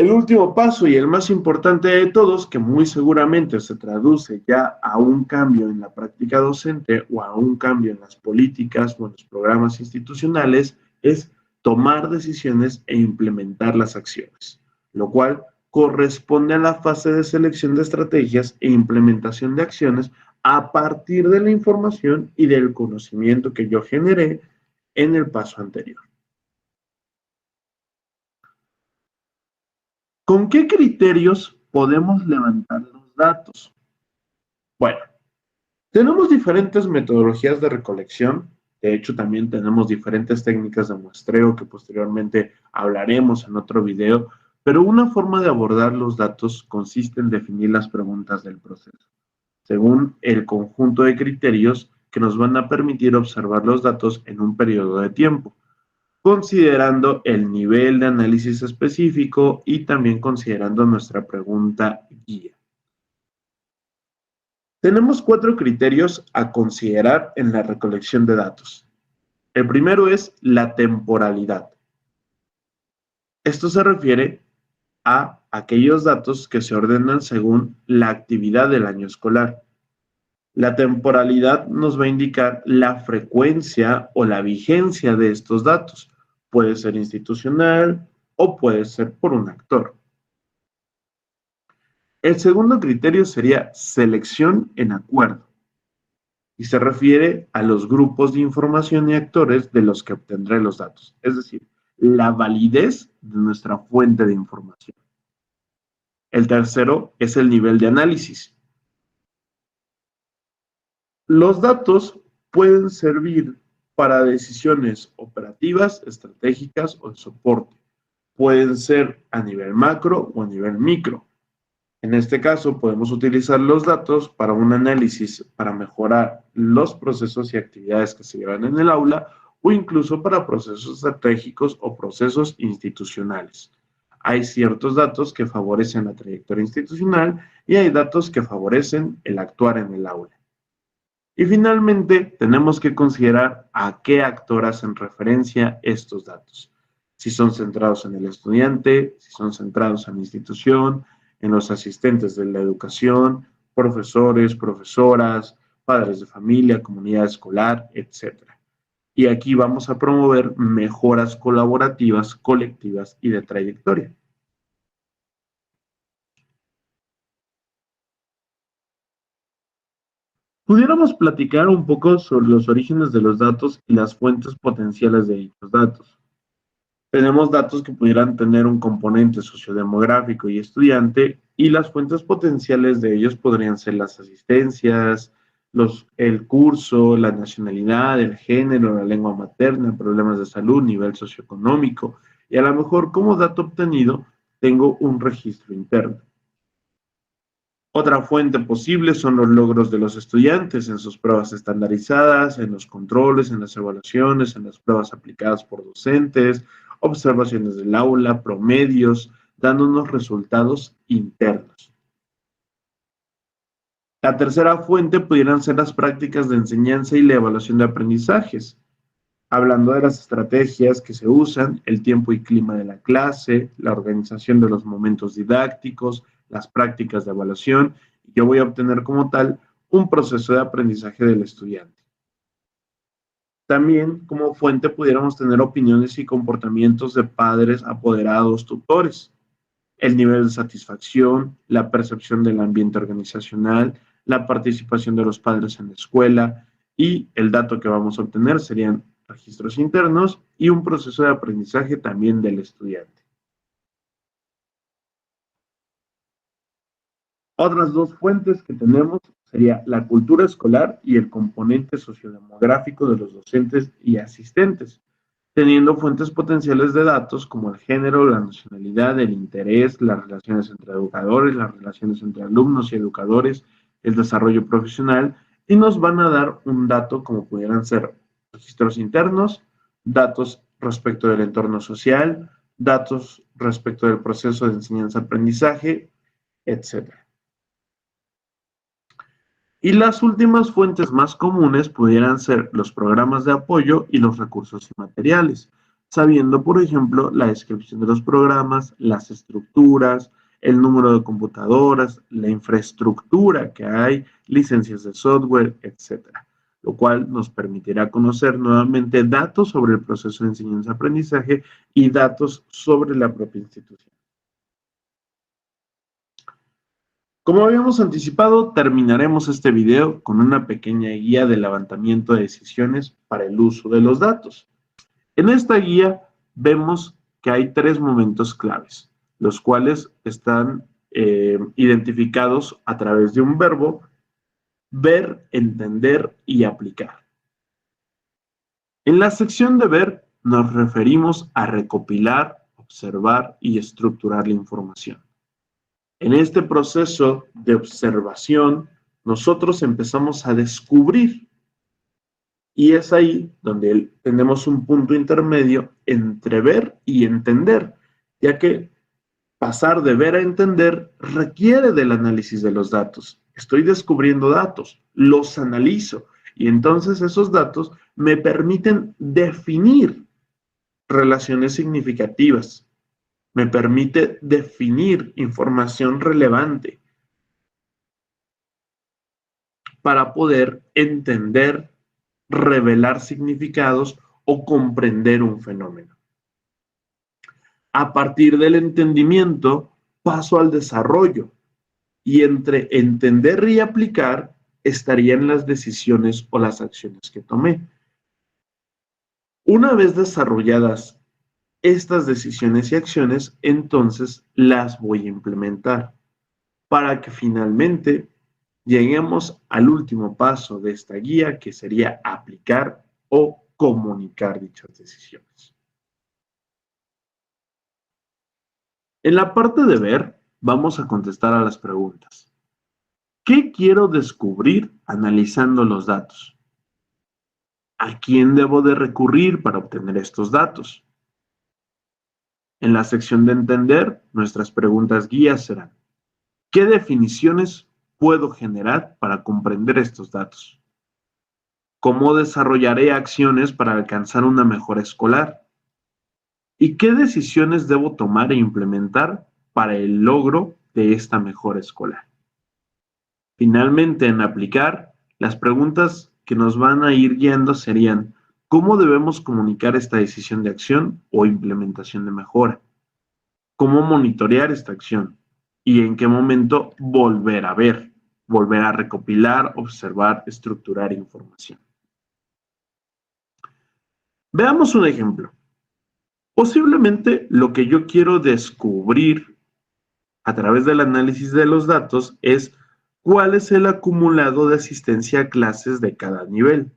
El último paso y el más importante de todos, que muy seguramente se traduce ya a un cambio en la práctica docente o a un cambio en las políticas o en los programas institucionales, es tomar decisiones e implementar las acciones, lo cual corresponde a la fase de selección de estrategias e implementación de acciones a partir de la información y del conocimiento que yo generé en el paso anterior. ¿Con qué criterios podemos levantar los datos? Bueno, tenemos diferentes metodologías de recolección. De hecho, también tenemos diferentes técnicas de muestreo que posteriormente hablaremos en otro video, pero una forma de abordar los datos consiste en definir las preguntas del proceso, según el conjunto de criterios que nos van a permitir observar los datos en un periodo de tiempo, considerando el nivel de análisis específico y también considerando nuestra pregunta guía. Tenemos 4 criterios a considerar en la recolección de datos. El primero es la temporalidad. Esto se refiere a aquellos datos que se ordenan según la actividad del año escolar. La temporalidad nos va a indicar la frecuencia o la vigencia de estos datos. Puede ser institucional o puede ser por un actor. El segundo criterio sería selección en acuerdo y se refiere a los grupos de información y actores de los que obtendré los datos, es decir, la validez de nuestra fuente de información. El tercero es el nivel de análisis. Los datos pueden servir para decisiones operativas, estratégicas o de soporte. Pueden ser a nivel macro o a nivel micro. En este caso, podemos utilizar los datos para un análisis para mejorar los procesos y actividades que se llevan en el aula o incluso para procesos estratégicos o procesos institucionales. Hay ciertos datos que favorecen la trayectoria institucional y hay datos que favorecen el actuar en el aula. Y finalmente, tenemos que considerar a qué actor hacen referencia estos datos. Si son centrados en el estudiante, si son centrados en la institución, en los asistentes de la educación, profesores, profesoras, padres de familia, comunidad escolar, etc. Y aquí vamos a promover mejoras colaborativas, colectivas y de trayectoria. Pudiéramos platicar un poco sobre los orígenes de los datos y las fuentes potenciales de dichos datos. Tenemos datos que pudieran tener un componente sociodemográfico y estudiante, y las fuentes potenciales de ellos podrían ser las asistencias, el curso, la nacionalidad, el género, la lengua materna, problemas de salud, nivel socioeconómico, y a lo mejor como dato obtenido tengo un registro interno. Otra fuente posible son los logros de los estudiantes en sus pruebas estandarizadas, en los controles, en las evaluaciones, en las pruebas aplicadas por docentes, observaciones del aula, promedios, dándonos resultados internos. La tercera fuente pudieran ser las prácticas de enseñanza y la evaluación de aprendizajes, hablando de las estrategias que se usan, el tiempo y clima de la clase, la organización de los momentos didácticos, las prácticas de evaluación, y yo voy a obtener como tal un proceso de aprendizaje del estudiante. También como fuente pudiéramos tener opiniones y comportamientos de padres, apoderados, tutores, el nivel de satisfacción, la percepción del ambiente organizacional, la participación de los padres en la escuela, y el dato que vamos a obtener serían registros internos y un proceso de aprendizaje también del estudiante. Otras dos fuentes que tenemos sería la cultura escolar y el componente sociodemográfico de los docentes y asistentes, teniendo fuentes potenciales de datos como el género, la nacionalidad, el interés, las relaciones entre educadores, las relaciones entre alumnos y educadores, el desarrollo profesional, y nos van a dar un dato como pudieran ser registros internos, datos respecto del entorno social, datos respecto del proceso de enseñanza-aprendizaje, etc. Y las últimas fuentes más comunes pudieran ser los programas de apoyo y los recursos y materiales, sabiendo, por ejemplo, la descripción de los programas, las estructuras, el número de computadoras, la infraestructura que hay, licencias de software, etcétera, lo cual nos permitirá conocer nuevamente datos sobre el proceso de enseñanza-aprendizaje y datos sobre la propia institución. Como habíamos anticipado, terminaremos este video con una pequeña guía de levantamiento de decisiones para el uso de los datos. En esta guía vemos que hay 3 momentos claves, los cuales están identificados a través de un verbo: ver, entender y aplicar. En la sección de ver nos referimos a recopilar, observar y estructurar la información. En este proceso de observación, nosotros empezamos a descubrir, y es ahí donde tenemos un punto intermedio entre ver y entender, ya que pasar de ver a entender requiere del análisis de los datos. Estoy descubriendo datos, los analizo, y entonces esos datos me permiten definir relaciones significativas, me permite definir información relevante para poder entender, revelar significados o comprender un fenómeno. A partir del entendimiento paso al desarrollo, y entre entender y aplicar estarían las decisiones o las acciones que tomé. Una vez desarrolladas estas decisiones y acciones, entonces las voy a implementar para que finalmente lleguemos al último paso de esta guía, que sería aplicar o comunicar dichas decisiones. En la parte de ver, vamos a contestar a las preguntas. ¿Qué quiero descubrir analizando los datos? ¿A quién debo de recurrir para obtener estos datos? En la sección de entender, nuestras preguntas guías serán: ¿qué definiciones puedo generar para comprender estos datos? ¿Cómo desarrollaré acciones para alcanzar una mejora escolar? ¿Y qué decisiones debo tomar e implementar para el logro de esta mejora escolar? Finalmente, en aplicar, las preguntas que nos van a ir guiando serían: ¿cómo debemos comunicar esta decisión de acción o implementación de mejora? ¿Cómo monitorear esta acción? ¿Y en qué momento volver a ver, volver a recopilar, observar, estructurar información? Veamos un ejemplo. Posiblemente lo que yo quiero descubrir a través del análisis de los datos es cuál es el acumulado de asistencia a clases de cada nivel.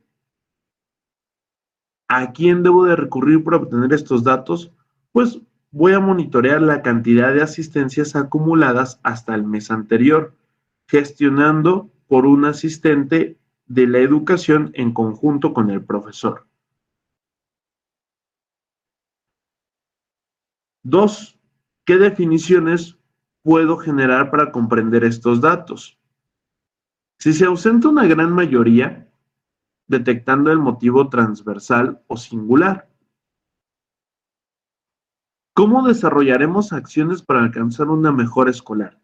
¿A quién debo de recurrir para obtener estos datos? Pues voy a monitorear la cantidad de asistencias acumuladas hasta el mes anterior, gestionando por un asistente de la educación en conjunto con el profesor. 2. ¿Qué definiciones puedo generar para comprender estos datos? Si se ausenta una gran mayoría, detectando el motivo transversal o singular. ¿Cómo desarrollaremos acciones para alcanzar una mejora escolar?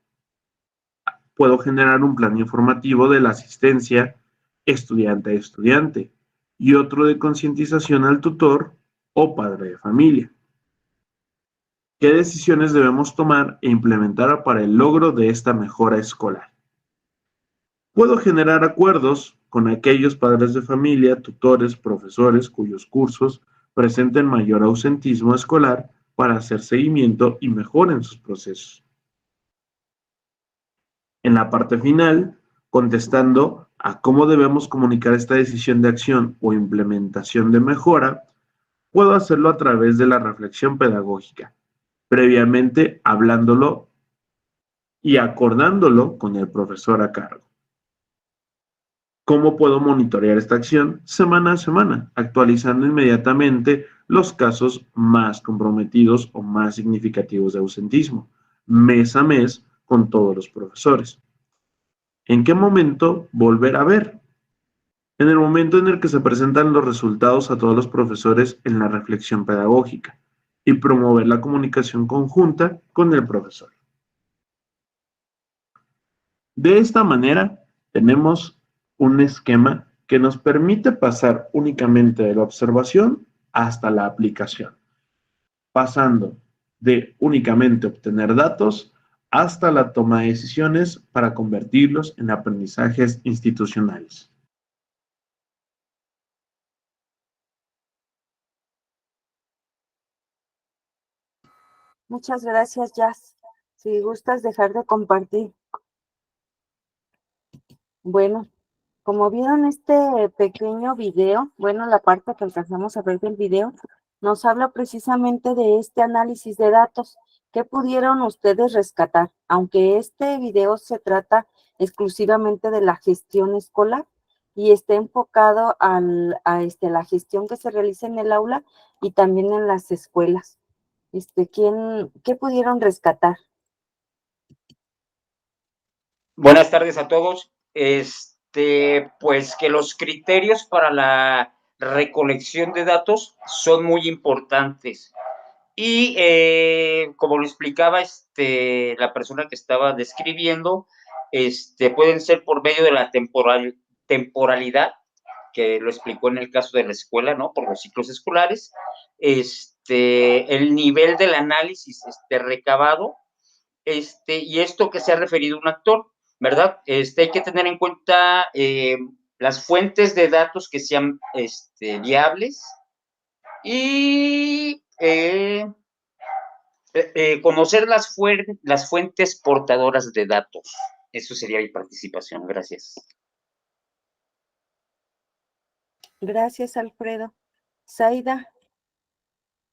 Puedo generar un plan informativo de la asistencia estudiante a estudiante y otro de concientización al tutor o padre de familia. ¿Qué decisiones debemos tomar e implementar para el logro de esta mejora escolar? Puedo generar acuerdos con aquellos padres de familia, tutores, profesores cuyos cursos presenten mayor ausentismo escolar para hacer seguimiento y mejoren sus procesos. En la parte final, contestando a cómo debemos comunicar esta decisión de acción o implementación de mejora, puedo hacerlo a través de la reflexión pedagógica, previamente hablándolo y acordándolo con el profesor a cargo. ¿Cómo puedo monitorear esta acción semana a semana, actualizando inmediatamente los casos más comprometidos o más significativos de ausentismo, mes a mes con todos los profesores? ¿En qué momento volver a ver? en el momento en el que se presentan los resultados a todos los profesores en la reflexión pedagógica y promover la comunicación conjunta con el profesor. De esta manera, tenemos un esquema que nos permite pasar únicamente de la observación hasta la aplicación, pasando de únicamente obtener datos hasta la toma de decisiones para convertirlos en aprendizajes institucionales. Muchas gracias, Jazz. Si gustas dejar de compartir. Bueno, como vieron este pequeño video, bueno, la parte que alcanzamos a ver del video, nos habla precisamente de este análisis de datos. ¿Qué pudieron ustedes rescatar? Aunque este video se trata exclusivamente de la gestión escolar y está enfocado a la gestión que se realiza en el aula y también en las escuelas. ¿Qué pudieron rescatar? Buenas tardes a todos. Pues que los criterios para la recolección de datos son muy importantes. Y como lo explicaba la persona que estaba describiendo, pueden ser por medio de la temporalidad, que lo explicó en el caso de la escuela, ¿no? Por los ciclos escolares, el nivel del análisis recabado, y esto que se ha referido un actor, ¿verdad? Hay que tener en cuenta las fuentes de datos que sean viables y conocer las fuentes portadoras de datos. Eso sería mi participación. Gracias. Gracias, Alfredo. Zaida,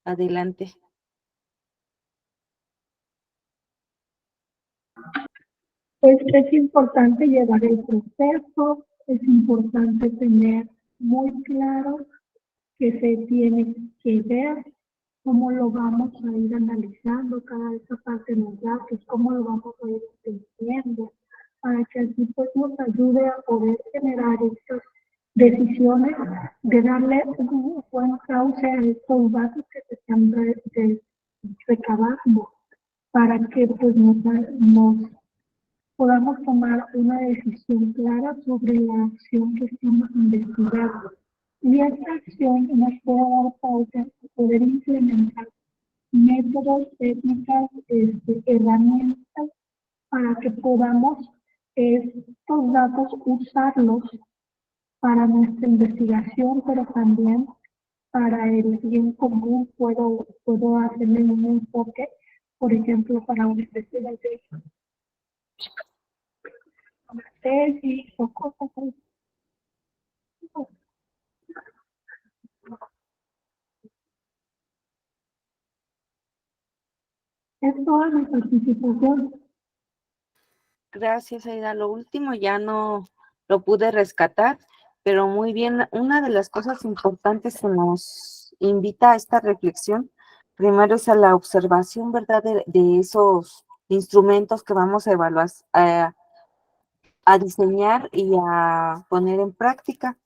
adelante. Pues es importante llevar el proceso, es importante tener muy claro que se tiene que ver cómo lo vamos a ir analizando cada esa parte de los datos, cómo lo vamos a ir entendiendo, para que así pues nos ayude a poder generar estas decisiones de darle un buen cauce a estos datos que se están recabando, para que pues nos podamos tomar una decisión clara sobre la acción que estamos investigando. Y esta acción nos puede dar pauta a poder implementar métodos, técnicas, herramientas para que podamos estos datos usarlos para nuestra investigación, pero también para el bien común. Puedo hacerle un enfoque, por ejemplo, para una investigación, una tesis o cosas así. Es toda mi participación. Gracias, Aida. Lo último ya no lo pude rescatar, pero muy bien. Una de las cosas importantes que nos invita a esta reflexión, primero es a la observación, ¿verdad?, de esos instrumentos que vamos a evaluar, a diseñar y a poner en práctica.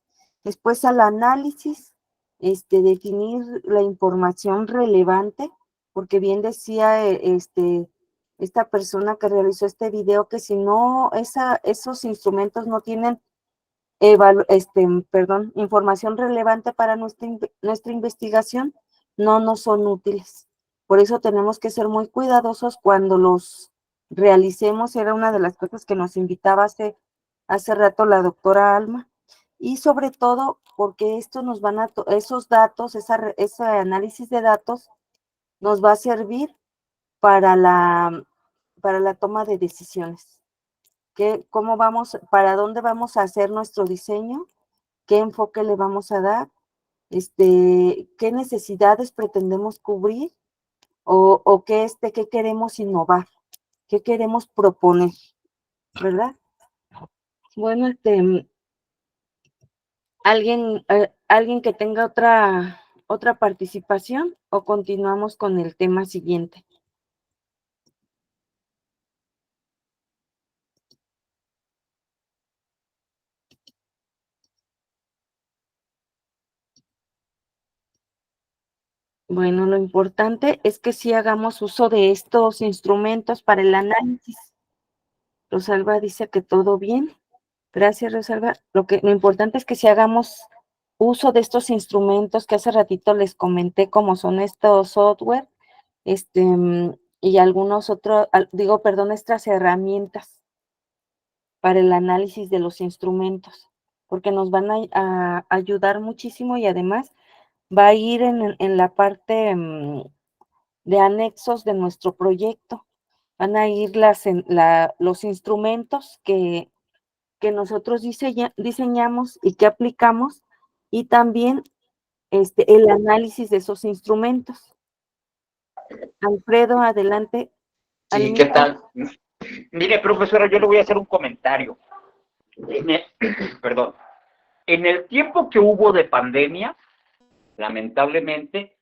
Después al análisis, definir la información relevante, porque bien decía esta persona que realizó este video que si no esos instrumentos no tienen información relevante para nuestra investigación, no nos son útiles. Por eso tenemos que ser muy cuidadosos cuando los realicemos. Era una de las cosas que nos invitaba hace rato la doctora Alma. Y sobre todo porque esto nos van a, esos datos, ese análisis de datos nos va a servir para la toma de decisiones. ¿Cómo vamos, para dónde vamos a hacer nuestro diseño? ¿Qué enfoque le vamos a dar? ¿Qué necesidades pretendemos cubrir? ¿O qué queremos innovar? ¿Qué queremos proponer? ¿Verdad? Bueno, ¿alguien que tenga otra participación o continuamos con el tema siguiente? Bueno, lo importante es que sí hagamos uso de estos instrumentos para el análisis. Rosalba dice que todo bien. Gracias, Rosalba. Lo importante es que si hagamos uso de estos instrumentos que hace ratito les comenté, como son estos software, y algunos otros, estas herramientas para el análisis de los instrumentos, porque nos van a ayudar muchísimo y además va a ir en la parte de anexos de nuestro proyecto. Van a ir los instrumentos que nosotros diseñamos y que aplicamos, y también el análisis de esos instrumentos. Alfredo, adelante. Sí, ¿qué tal? Mire, profesora, yo le voy a hacer un comentario. Perdón. En el tiempo que hubo de pandemia, lamentablemente,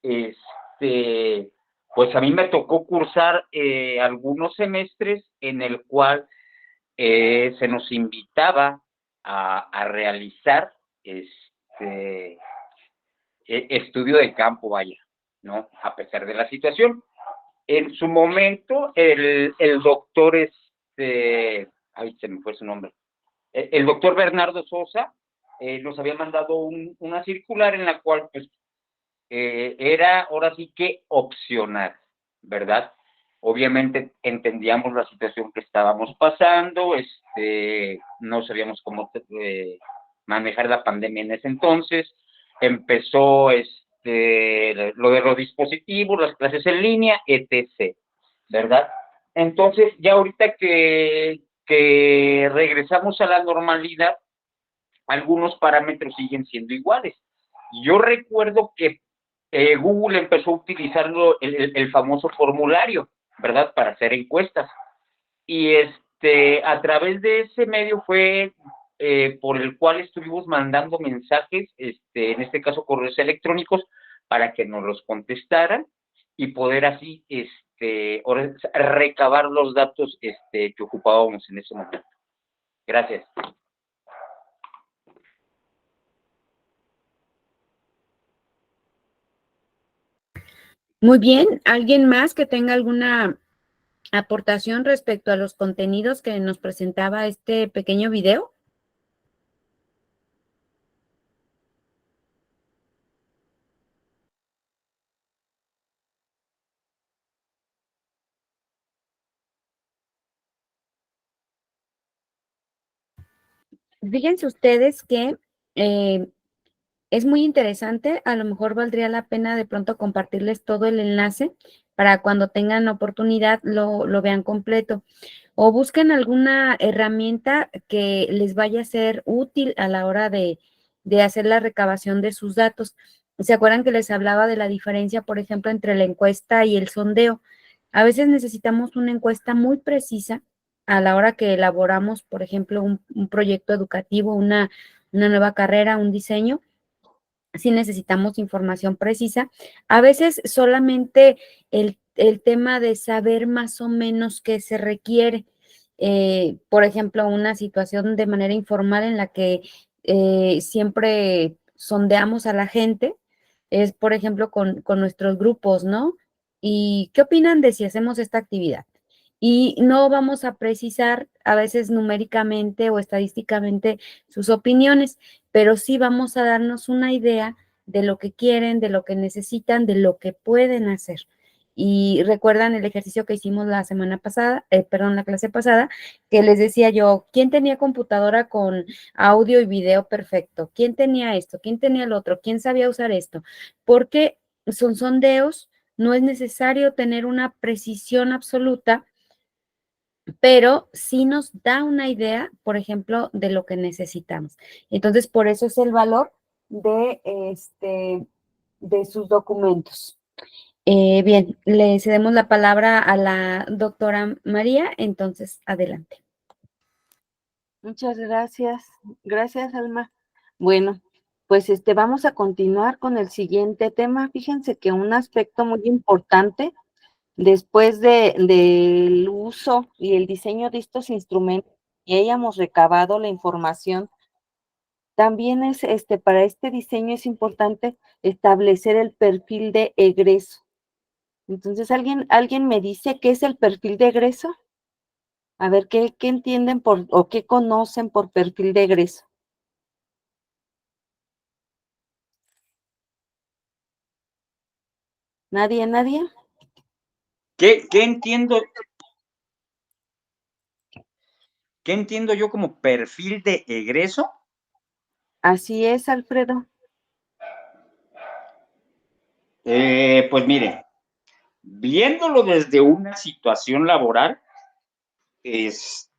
pues a mí me tocó cursar algunos semestres en el cual se nos invitaba a realizar estudio de campo, vaya, ¿no? A pesar de la situación. En su momento, el doctor, ay, se me fue su nombre, el doctor Bernardo Sosa nos había mandado una circular en la cual, pues, era ahora sí que opcional, ¿verdad? Obviamente entendíamos la situación que estábamos pasando, no sabíamos cómo manejar la pandemia en ese entonces, empezó lo de los dispositivos, las clases en línea, etc., ¿verdad? Entonces, ya ahorita que regresamos a la normalidad, algunos parámetros siguen siendo iguales. Yo recuerdo que Google empezó a utilizar el famoso formulario, ¿verdad?, para hacer encuestas. Y a través de ese medio fue por el cual estuvimos mandando mensajes, en este caso correos electrónicos, para que nos los contestaran y poder así recabar los datos que ocupábamos en ese momento. Gracias. Muy bien, ¿alguien más que tenga alguna aportación respecto a los contenidos que nos presentaba este pequeño video? Fíjense ustedes que es muy interesante, a lo mejor valdría la pena de pronto compartirles todo el enlace para cuando tengan oportunidad lo vean completo. O busquen alguna herramienta que les vaya a ser útil a la hora de hacer la recabación de sus datos. ¿Se acuerdan que les hablaba de la diferencia, por ejemplo, entre la encuesta y el sondeo? A veces necesitamos una encuesta muy precisa a la hora que elaboramos, por ejemplo, un proyecto educativo, una nueva carrera, un diseño. Sí necesitamos información precisa. A veces solamente el tema de saber más o menos qué se requiere. Por ejemplo, una situación de manera informal en la que siempre sondeamos a la gente, es, por ejemplo, con nuestros grupos, ¿no? ¿Y qué opinan de si hacemos esta actividad? Y no vamos a precisar a veces numéricamente o estadísticamente sus opiniones, pero sí vamos a darnos una idea de lo que quieren, de lo que necesitan, de lo que pueden hacer. Y recuerdan el ejercicio que hicimos la semana pasada, la clase pasada, que les decía yo, ¿quién tenía computadora con audio y video perfecto? ¿Quién tenía esto? ¿Quién tenía el otro? ¿Quién sabía usar esto? Porque son sondeos, no es necesario tener una precisión absoluta, pero sí nos da una idea, por ejemplo, de lo que necesitamos. Entonces, por eso es el valor de sus documentos. Bien, le cedemos la palabra a la doctora María, entonces, adelante. Muchas gracias. Gracias, Alma. Bueno, pues vamos a continuar con el siguiente tema. Fíjense que un aspecto muy importante después del uso y el diseño de estos instrumentos, y hayamos recabado la información También es, para este diseño es importante establecer el perfil de egreso. Entonces, ¿alguien me dice qué es el perfil de egreso? A ver, ¿qué entienden o qué conocen por perfil de egreso? ¿Nadie, nadie? ¿Qué entiendo? ¿Qué entiendo yo como perfil de egreso? Así es, Alfredo. Pues mire, viéndolo desde una situación laboral, pues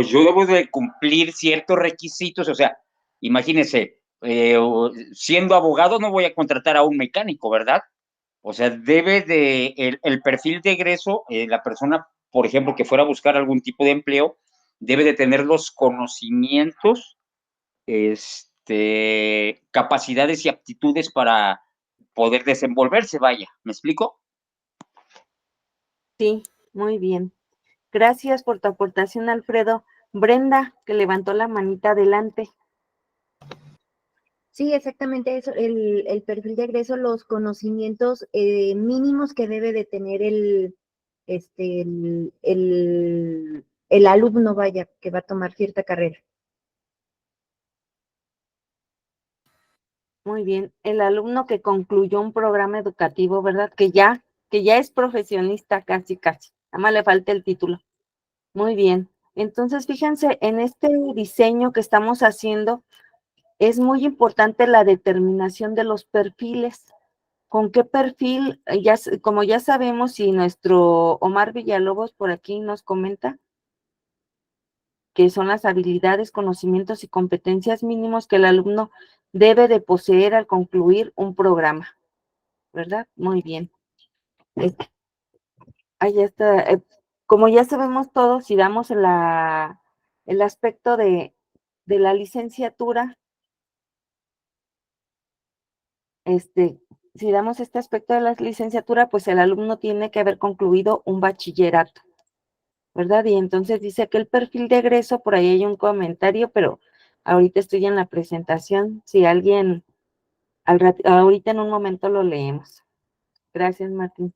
yo debo de cumplir ciertos requisitos, o sea, imagínese, siendo abogado no voy a contratar a un mecánico, ¿verdad? O sea, debe de, el perfil de egreso, la persona, por ejemplo, que fuera a buscar algún tipo de empleo, debe de tener los conocimientos, capacidades y aptitudes para poder desenvolverse, vaya, ¿me explico? Sí, muy bien. Gracias por tu aportación, Alfredo. Brenda, que levantó la manita adelante. Sí, exactamente eso, el perfil de egreso, los conocimientos mínimos que debe de tener el alumno, vaya, que va a tomar cierta carrera. Muy bien. El alumno que concluyó un programa educativo, ¿verdad? Que ya es profesionista casi, casi. Nada más le falta el título. Muy bien. Entonces, fíjense, en este diseño que estamos haciendo, es muy importante la determinación de los perfiles. ¿Con qué perfil? Como ya sabemos, y nuestro Omar Villalobos por aquí nos comenta, que son las habilidades, conocimientos y competencias mínimos que el alumno debe de poseer al concluir un programa, ¿verdad? Muy bien. Ahí está. Como ya sabemos todos, si damos el aspecto de la licenciatura, si damos este aspecto de la licenciatura, pues el alumno tiene que haber concluido un bachillerato, ¿verdad? Y entonces dice que el perfil de egreso, por ahí hay un comentario, pero ahorita estoy en la presentación. Si alguien, ahorita en un momento lo leemos. Gracias, Martín.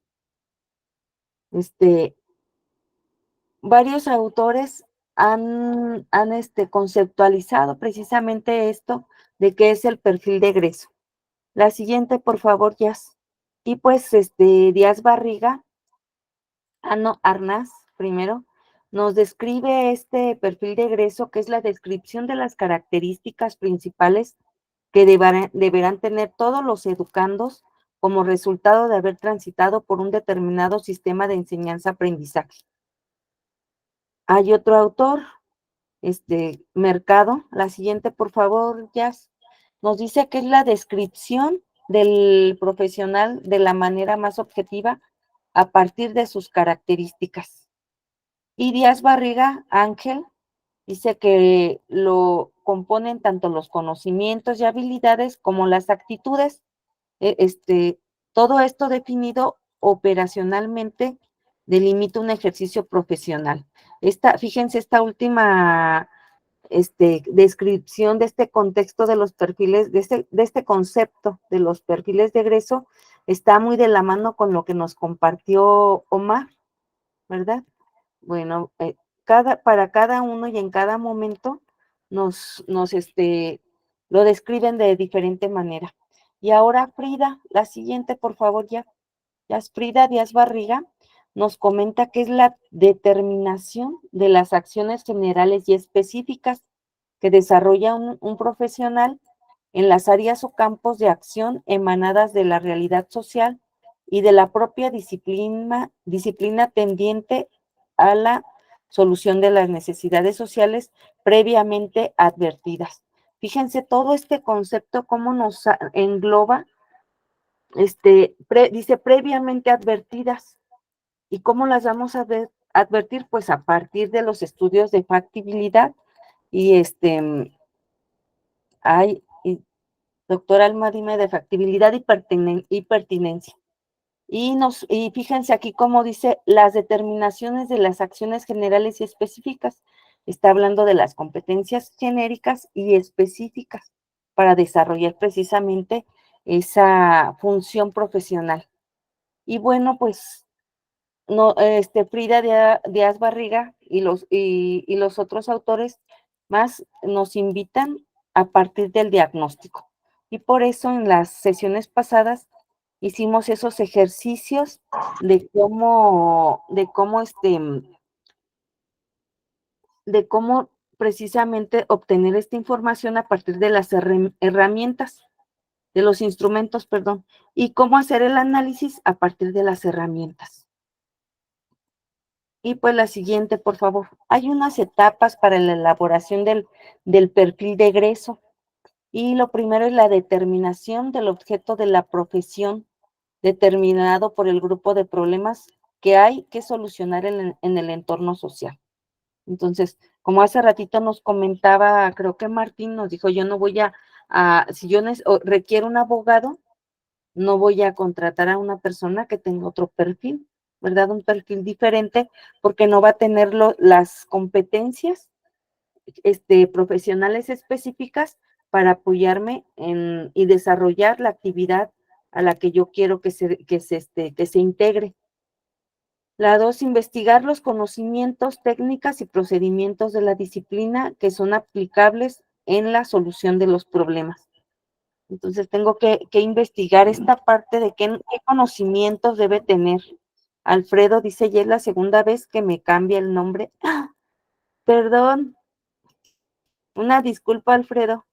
Varios autores han conceptualizado precisamente esto de qué es el perfil de egreso. La siguiente, por favor, Jazz. Y pues, Díaz Barriga, Arnaz, primero, nos describe este perfil de egreso, que es la descripción de las características principales que deberán tener todos los educandos como resultado de haber transitado por un determinado sistema de enseñanza-aprendizaje. Hay otro autor, Mercado, la siguiente, por favor, Jazz, nos dice que es la descripción del profesional de la manera más objetiva a partir de sus características. Y Díaz Barriga, Ángel, dice que lo componen tanto los conocimientos y habilidades como las actitudes. Todo esto definido operacionalmente delimita un ejercicio profesional. Fíjense, esta última descripción de este contexto de los perfiles, de este concepto de los perfiles de egreso, está muy de la mano con lo que nos compartió Omar, ¿verdad? Bueno, para cada uno y en cada momento lo describen de diferente manera. Y ahora Frida, la siguiente, por favor, ya Frida Díaz Barriga nos comenta que es la determinación de las acciones generales y específicas que desarrolla un profesional en las áreas o campos de acción emanadas de la realidad social y de la propia disciplina tendiente a la solución de las necesidades sociales previamente advertidas. Fíjense todo este concepto, cómo nos engloba, dice previamente advertidas. ¿Y cómo las vamos a advertir? Pues a partir de los estudios de factibilidad y doctor Alma, dime de factibilidad y pertinencia. Y fíjense aquí cómo dice las determinaciones de las acciones generales y específicas. está hablando de las competencias genéricas y específicas para desarrollar precisamente esa función profesional. Y bueno, pues no, Frida Díaz Barriga y los otros autores más nos invitan a partir del diagnóstico. Y por eso en las sesiones pasadas hicimos esos ejercicios de cómo precisamente obtener esta información a partir de las herramientas, de los instrumentos, perdón, y cómo hacer el análisis a partir de las herramientas. Y pues la siguiente, por favor. Hay unas etapas para la elaboración del perfil de egreso. Y lo primero es la determinación del objeto de la profesión, determinado por el grupo de problemas que hay que solucionar en el entorno social. Entonces, como hace ratito nos comentaba, creo que Martín nos dijo, yo no voy si yo requiero un abogado, no voy a contratar a una persona que tenga otro perfil, ¿verdad? Un perfil diferente, porque no va a tener las competencias profesionales específicas para apoyarme y desarrollar la actividad a la que yo quiero que se integre. La 2, investigar los conocimientos, técnicas y procedimientos de la disciplina que son aplicables en la solución de los problemas. Entonces tengo que investigar esta parte de qué conocimientos debe tener. Alfredo dice, ya es la segunda vez que me cambia el nombre. ¡Ah! Perdón. Una disculpa, Alfredo.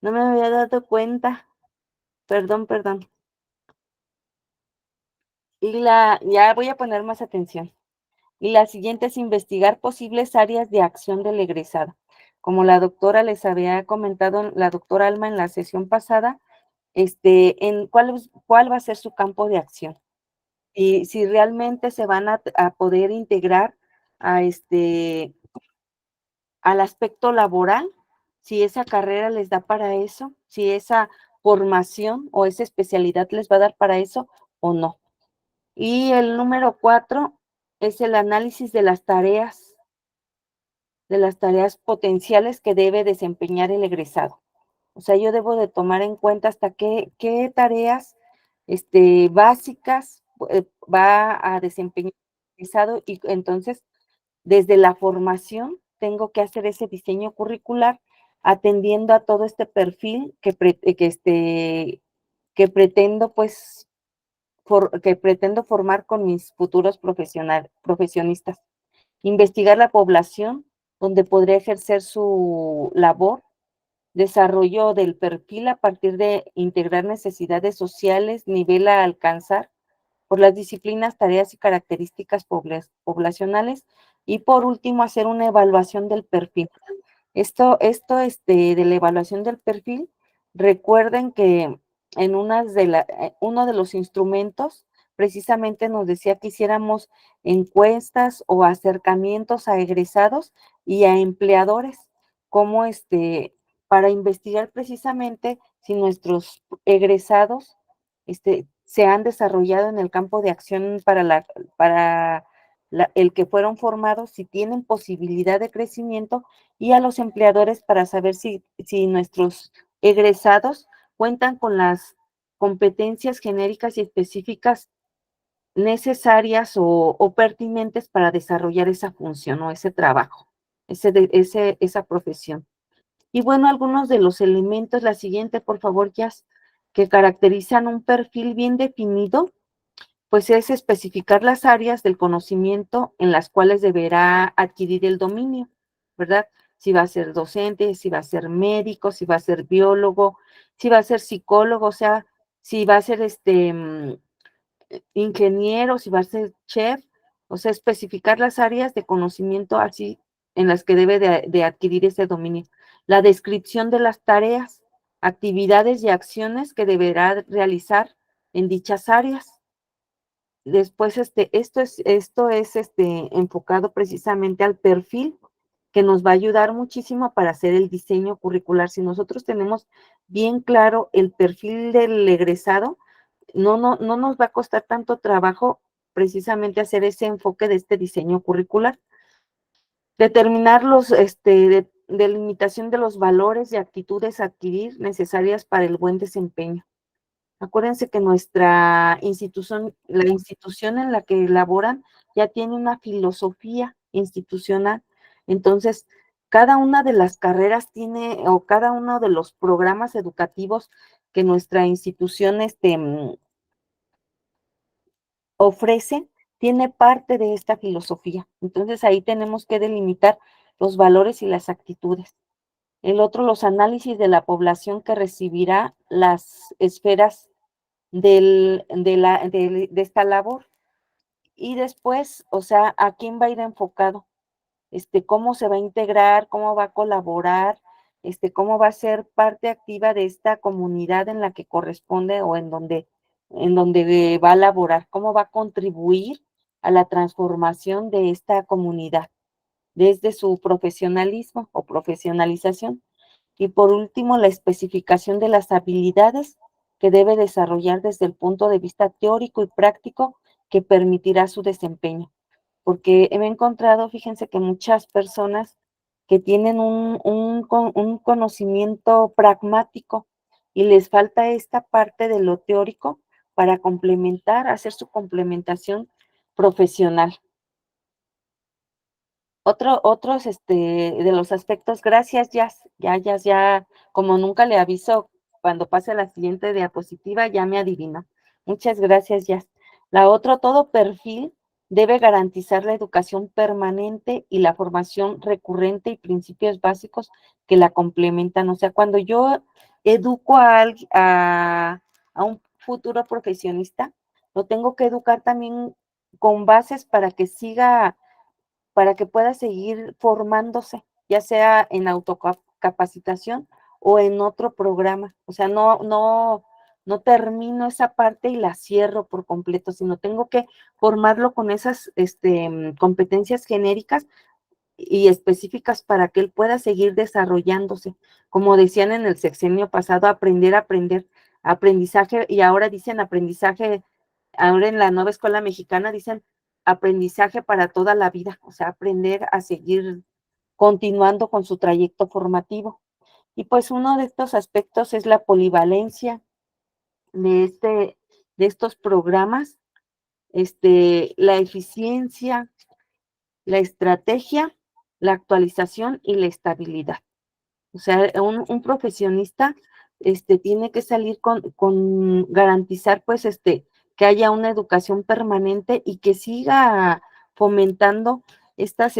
No me había dado cuenta. Perdón. Ya voy a poner más atención. Y la siguiente es investigar posibles áreas de acción del egresado. Como la doctora les había comentado, la doctora Alma en la sesión pasada, en cuál va a ser su campo de acción. Y si realmente se van a poder integrar al aspecto laboral, si esa carrera les da para eso, si esa formación o esa especialidad les va a dar para eso o no. Y el número 4 es el análisis de las tareas potenciales que debe desempeñar el egresado. O sea, yo debo de tomar en cuenta hasta qué tareas básicas va a desempeñar el egresado, y entonces desde la formación tengo que hacer ese diseño curricular atendiendo a todo este perfil que pretendo formar con mis futuros profesionistas. Investigar la población donde podría ejercer su labor, desarrollo del perfil a partir de integrar necesidades sociales, nivel a alcanzar por las disciplinas, tareas y características poblacionales, y por último hacer una evaluación del perfil. Esto de la evaluación del perfil, recuerden que en uno de los instrumentos precisamente nos decía que hiciéramos encuestas o acercamientos a egresados y a empleadores, como para investigar precisamente si nuestros egresados se han desarrollado en el campo de acción para el que fueron formados, si tienen posibilidad de crecimiento, y a los empleadores para saber si nuestros egresados cuentan con las competencias genéricas y específicas necesarias o pertinentes para desarrollar esa función o ese trabajo, esa profesión. Y bueno, algunos de los elementos, la siguiente, por favor, Jazz, que caracterizan un perfil bien definido, pues es especificar las áreas del conocimiento en las cuales deberá adquirir el dominio, ¿verdad? Si va a ser docente, si va a ser médico, si va a ser biólogo, si va a ser psicólogo, o sea, si va a ser ingeniero, si va a ser chef, o sea, especificar las áreas de conocimiento así en las que debe de adquirir ese dominio. La descripción de las tareas, actividades y acciones que deberá realizar en dichas áreas. Después, esto es enfocado precisamente al perfil, que nos va a ayudar muchísimo para hacer el diseño curricular. Si nosotros tenemos bien claro el perfil del egresado, no nos va a costar tanto trabajo precisamente hacer ese enfoque de este diseño curricular. Determinar delimitación de los valores y actitudes a adquirir necesarias para el buen desempeño. Acuérdense que nuestra institución, la institución en la que elaboran, ya tiene una filosofía institucional. Entonces, cada una de las carreras tiene, o cada uno de los programas educativos que nuestra institución ofrece, tiene parte de esta filosofía. Entonces, ahí tenemos que delimitar los valores y las actitudes. El otro, los análisis de la población que recibirá las esferas de esta labor. Y después, o sea, ¿a quién va a ir enfocado? Cómo se va a integrar, cómo va a colaborar, cómo va a ser parte activa de esta comunidad en la que corresponde o en donde va a laborar, cómo va a contribuir a la transformación de esta comunidad desde su profesionalismo o profesionalización. Y por último, la especificación de las habilidades que debe desarrollar desde el punto de vista teórico y práctico que permitirá su desempeño. Porque he encontrado, fíjense que muchas personas que tienen un conocimiento pragmático y les falta esta parte de lo teórico para complementar, hacer su complementación profesional. Otros de los aspectos, gracias, ya, como nunca le aviso, cuando pase la siguiente diapositiva, ya me adivino. Muchas gracias, Jazz. La otra, todo perfil debe garantizar la educación permanente y la formación recurrente y principios básicos que la complementan. O sea, cuando yo educo a un futuro profesionista, lo tengo que educar también con bases para que pueda seguir formándose, ya sea en autocapacitación o en otro programa. O sea, no termino esa parte y la cierro por completo, sino tengo que formarlo con esas competencias genéricas y específicas para que él pueda seguir desarrollándose. Como decían en el sexenio pasado, aprender, aprendizaje, y ahora dicen aprendizaje, ahora en la nueva escuela mexicana dicen aprendizaje para toda la vida, o sea, aprender a seguir continuando con su trayecto formativo. Y pues uno de estos aspectos es la polivalencia de estos programas, la eficiencia, la estrategia, la actualización y la estabilidad. O sea, un profesionista tiene que salir con garantizar, pues, que haya una educación permanente y que siga fomentando estos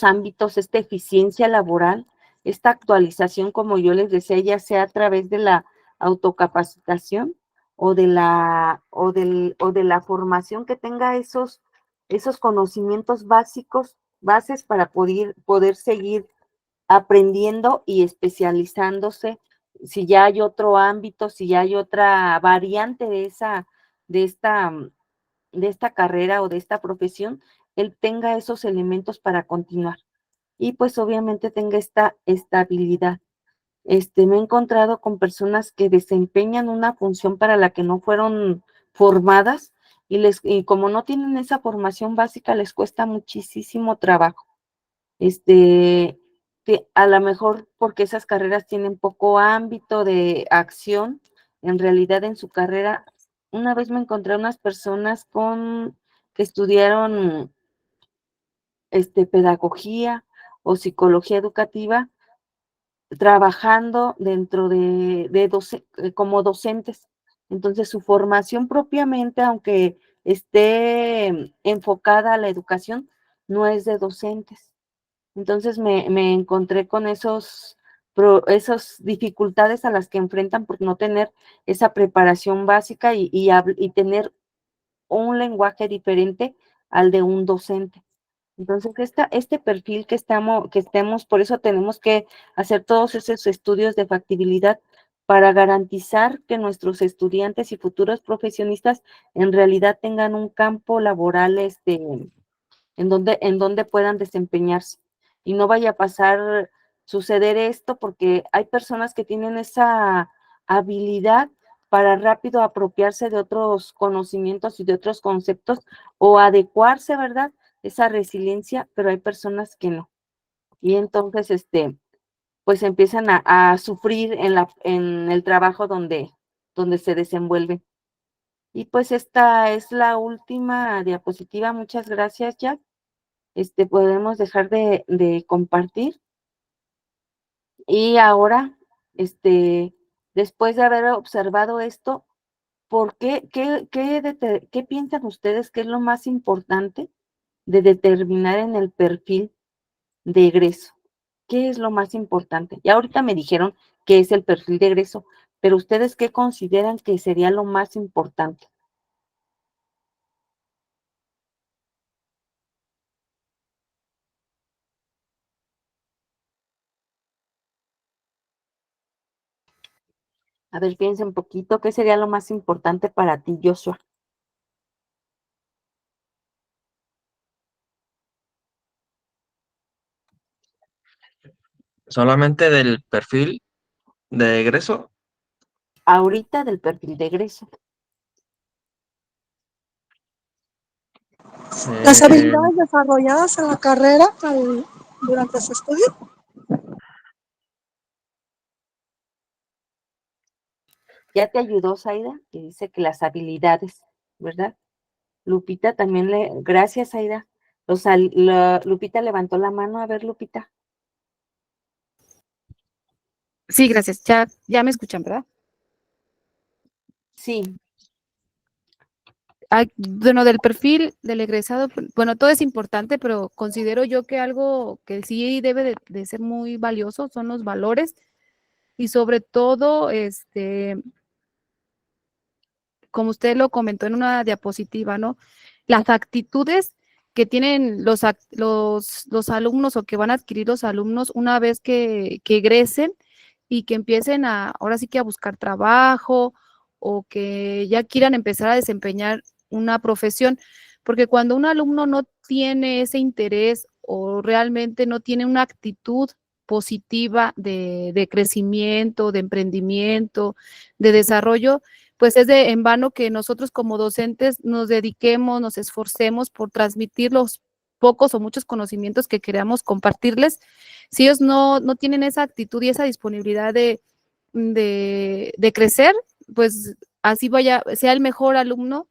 ámbitos, esta eficiencia laboral, esta actualización, como yo les decía, ya sea a través de la autocapacitación o de la formación, que tenga esos conocimientos básicos, bases para poder seguir aprendiendo y especializándose. Si ya hay otro ámbito, si ya hay otra variante de esta carrera o de esta profesión, él tenga esos elementos para continuar. Y pues obviamente tenga esta estabilidad. Me he encontrado con personas que desempeñan una función para la que no fueron formadas y como no tienen esa formación básica, les cuesta muchísimo trabajo. Que a lo mejor porque esas carreras tienen poco ámbito de acción, en realidad en su carrera. Una vez me encontré unas personas que estudiaron pedagogía o psicología educativa, trabajando dentro como docentes. Entonces, su formación propiamente, aunque esté enfocada a la educación, no es de docentes. Entonces, me encontré con esas dificultades a las que enfrentan por no tener esa preparación básica y tener un lenguaje diferente al de un docente. Entonces, este perfil que estemos, por eso tenemos que hacer todos esos estudios de factibilidad para garantizar que nuestros estudiantes y futuros profesionistas en realidad tengan un campo laboral en donde puedan desempeñarse. Y no vaya a suceder esto, porque hay personas que tienen esa habilidad, para rápido apropiarse de otros conocimientos y de otros conceptos o adecuarse, ¿verdad? Esa resiliencia, pero hay personas que no. Y entonces, pues empiezan a sufrir en el trabajo donde se desenvuelven. Y pues esta es la última diapositiva. Muchas gracias, Jack. Podemos dejar de compartir. Y ahora, después de haber observado esto, ¿qué piensan ustedes que es lo más importante de determinar en el perfil de egreso? ¿Qué es lo más importante? Ya ahorita me dijeron qué es el perfil de egreso, pero ¿ustedes qué consideran que sería lo más importante? A ver, piensa un poquito, ¿qué sería lo más importante para ti, Joshua? Solamente del perfil de egreso. Ahorita del perfil de egreso. Las Eh, habilidades desarrolladas en la carrera durante su estudio. Ya te ayudó, Zaida, que dice que las habilidades, ¿verdad? Lupita también gracias, Aida. Lupita levantó la mano, a ver, Lupita. Sí, gracias. Ya me escuchan, ¿verdad? Sí, Bueno, del perfil del egresado, bueno, todo es importante, pero considero yo que algo que sí debe de ser muy valioso son los valores y sobre todo, como usted lo comentó en una diapositiva, ¿no? Las actitudes que tienen los alumnos o que van a adquirir los alumnos una vez que egresen y que empiecen ahora sí que a buscar trabajo o que ya quieran empezar a desempeñar una profesión, porque cuando un alumno no tiene ese interés o realmente no tiene una actitud positiva de crecimiento, de emprendimiento, de desarrollo, pues es en vano que nosotros como docentes nos dediquemos, nos esforcemos por transmitir los pocos o muchos conocimientos que queramos compartirles. Si ellos no tienen esa actitud y esa disponibilidad de crecer, pues así sea el mejor alumno,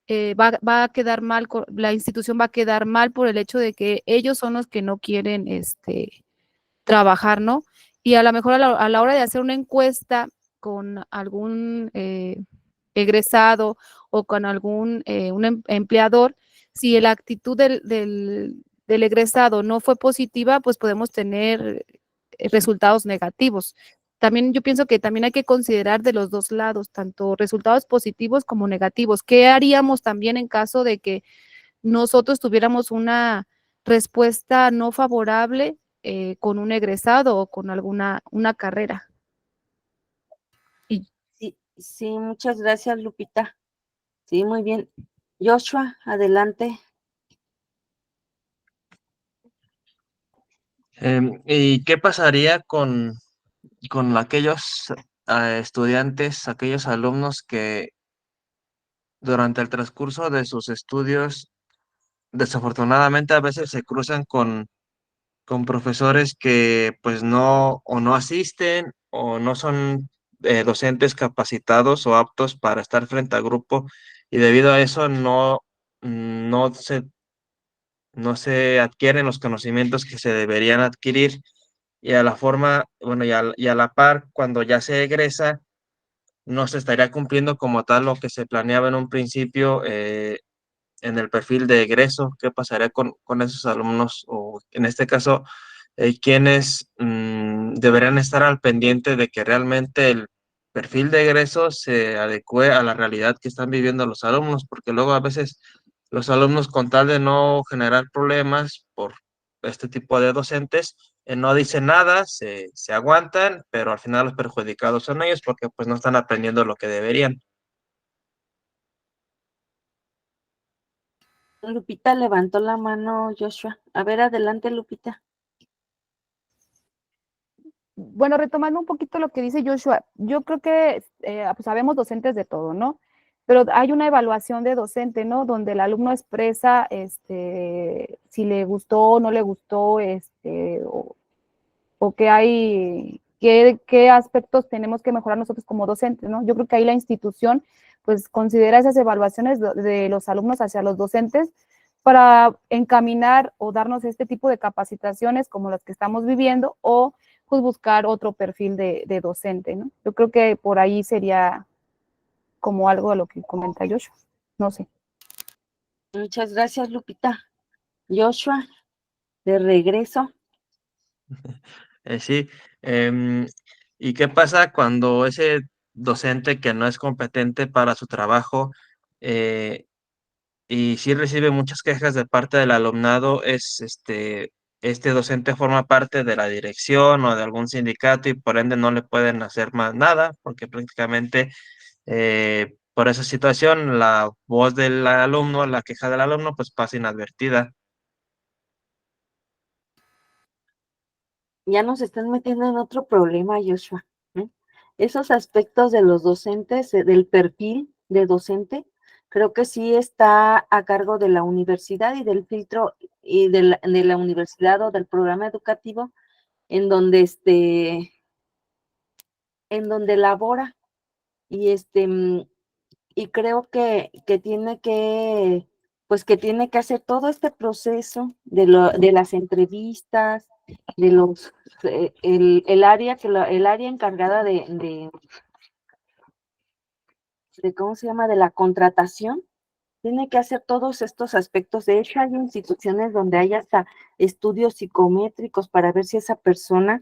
va a quedar mal, la institución va a quedar mal por el hecho de que ellos son los que no quieren trabajar, ¿no? Y a lo mejor a la hora de hacer una encuesta con algún egresado o con algún un empleador, si la actitud del egresado no fue positiva, pues podemos tener resultados negativos. También yo pienso que también hay que considerar de los dos lados, tanto resultados positivos como negativos. ¿Qué haríamos también en caso de que nosotros tuviéramos una respuesta no favorable con un egresado o con una carrera? sí, muchas gracias, Lupita. Sí, muy bien. Joshua, adelante. ¿Y qué pasaría con aquellos estudiantes, aquellos alumnos que durante el transcurso de sus estudios, desafortunadamente a veces se cruzan con profesores que pues no o no asisten o no son docentes capacitados o aptos para estar frente a grupo y debido a eso no se, no se adquieren los conocimientos que se deberían adquirir y a la forma, bueno, y a la par, cuando ya se egresa, no se estaría cumpliendo como tal lo que se planeaba en un principio en el perfil de egreso. ¿Qué pasaría con esos alumnos o en este caso, quienes deberían estar al pendiente de que realmente el perfil de egreso se adecue a la realidad que están viviendo los alumnos? Porque luego a veces los alumnos, con tal de no generar problemas por este tipo de docentes, no dicen nada, se aguantan, pero al final los perjudicados son ellos porque pues no están aprendiendo lo que deberían. Lupita levantó la mano, Joshua. A ver, adelante, Lupita. bueno, retomando un poquito lo que dice Joshua, yo creo que pues sabemos docentes de todo, ¿no? Pero hay una evaluación de docente, ¿no? Donde el alumno expresa si le gustó o no le gustó, o qué aspectos tenemos que mejorar nosotros como docentes, ¿no? Yo creo que ahí la institución pues considera esas evaluaciones de los alumnos hacia los docentes para encaminar o darnos este tipo de capacitaciones como las que estamos viviendo o pues buscar otro perfil de docente, ¿no? Yo creo que por ahí sería como algo de lo que comenta Joshua, no sé. Muchas gracias, Lupita. Joshua, de regreso. Sí. em, ¿Y qué pasa cuando ese docente que no es competente para su trabajo y sí recibe muchas quejas de parte del alumnado, este docente forma parte de la dirección o de algún sindicato y por ende no le pueden hacer más nada porque prácticamente por esa situación la voz del alumno, la queja del alumno, pues pasa inadvertida? Ya nos están metiendo en otro problema, Joshua, ¿eh? Esos aspectos de los docentes, del perfil de docente, creo que sí está a cargo de la universidad y del filtro y de la universidad o del programa educativo en donde en donde labora y y creo que tiene que, pues que tiene que hacer todo este proceso de las entrevistas, de los, el área el área encargada de, ¿cómo se llama? De la contratación, tiene que hacer todos estos aspectos. De hecho, hay instituciones donde hay hasta estudios psicométricos para ver si esa persona,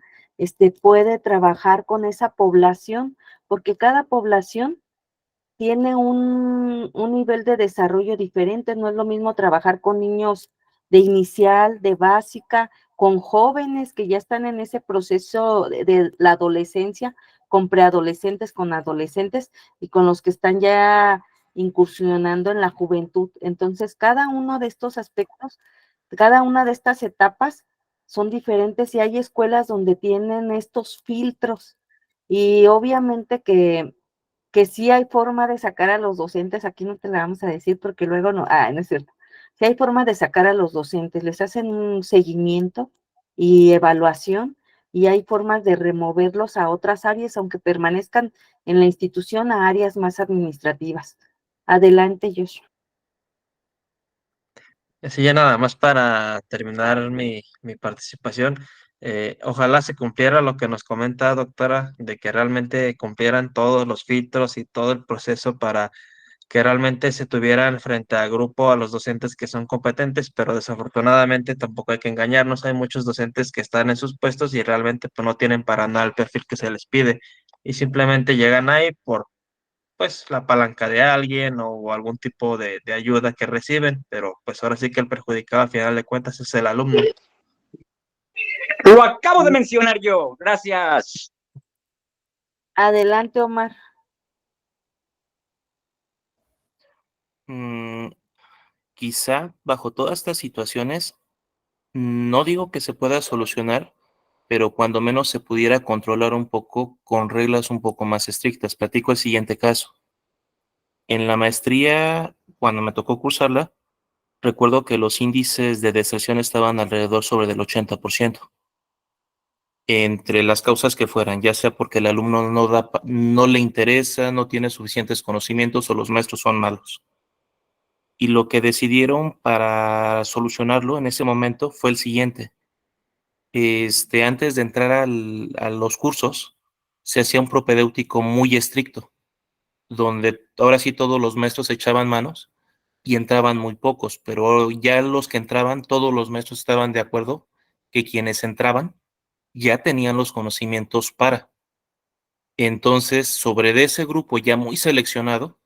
puede trabajar con esa población, porque cada población tiene un nivel de desarrollo diferente. No es lo mismo trabajar con niños de inicial, de básica, con jóvenes que ya están en ese proceso de la adolescencia, con preadolescentes, con adolescentes y con los que están ya incursionando en la juventud. Entonces, cada uno de estos aspectos, cada una de estas etapas son diferentes y hay escuelas donde tienen estos filtros y obviamente que sí hay forma de sacar a los docentes, aquí no te la vamos a decir porque luego no, no es cierto, sí hay forma de sacar a los docentes, les hacen un seguimiento y evaluación y hay formas de removerlos a otras áreas, aunque permanezcan en la institución, a áreas más administrativas. Adelante, Joshua. Así ya nada más para terminar mi participación, ojalá se cumpliera lo que nos comenta doctora, de que realmente cumplieran todos los filtros y todo el proceso para que realmente se tuvieran frente a grupo a los docentes que son competentes, pero desafortunadamente tampoco hay que engañarnos, hay muchos docentes que están en sus puestos y realmente pues, no tienen para nada el perfil que se les pide y simplemente llegan ahí por pues la palanca de alguien o algún tipo de ayuda que reciben, pero pues ahora sí que el perjudicado al final de cuentas es el alumno. Lo acabo de mencionar yo. Gracias. Adelante, Omar. Quizá bajo todas estas situaciones, no digo que se pueda solucionar, pero cuando menos se pudiera controlar un poco con reglas un poco más estrictas. Platico el siguiente caso. En la maestría, cuando me tocó cursarla, recuerdo que los índices de deserción estaban alrededor sobre del 80%, entre las causas que fueran, ya sea porque el alumno no le interesa, no tiene suficientes conocimientos o los maestros son malos. Y lo que decidieron para solucionarlo en ese momento fue el siguiente. Antes de entrar a los cursos, se hacía un propedéutico muy estricto, donde ahora sí todos los maestros echaban manos y entraban muy pocos, pero ya los que entraban, todos los maestros estaban de acuerdo que quienes entraban ya tenían los conocimientos para. Entonces, sobre de ese grupo ya muy seleccionado,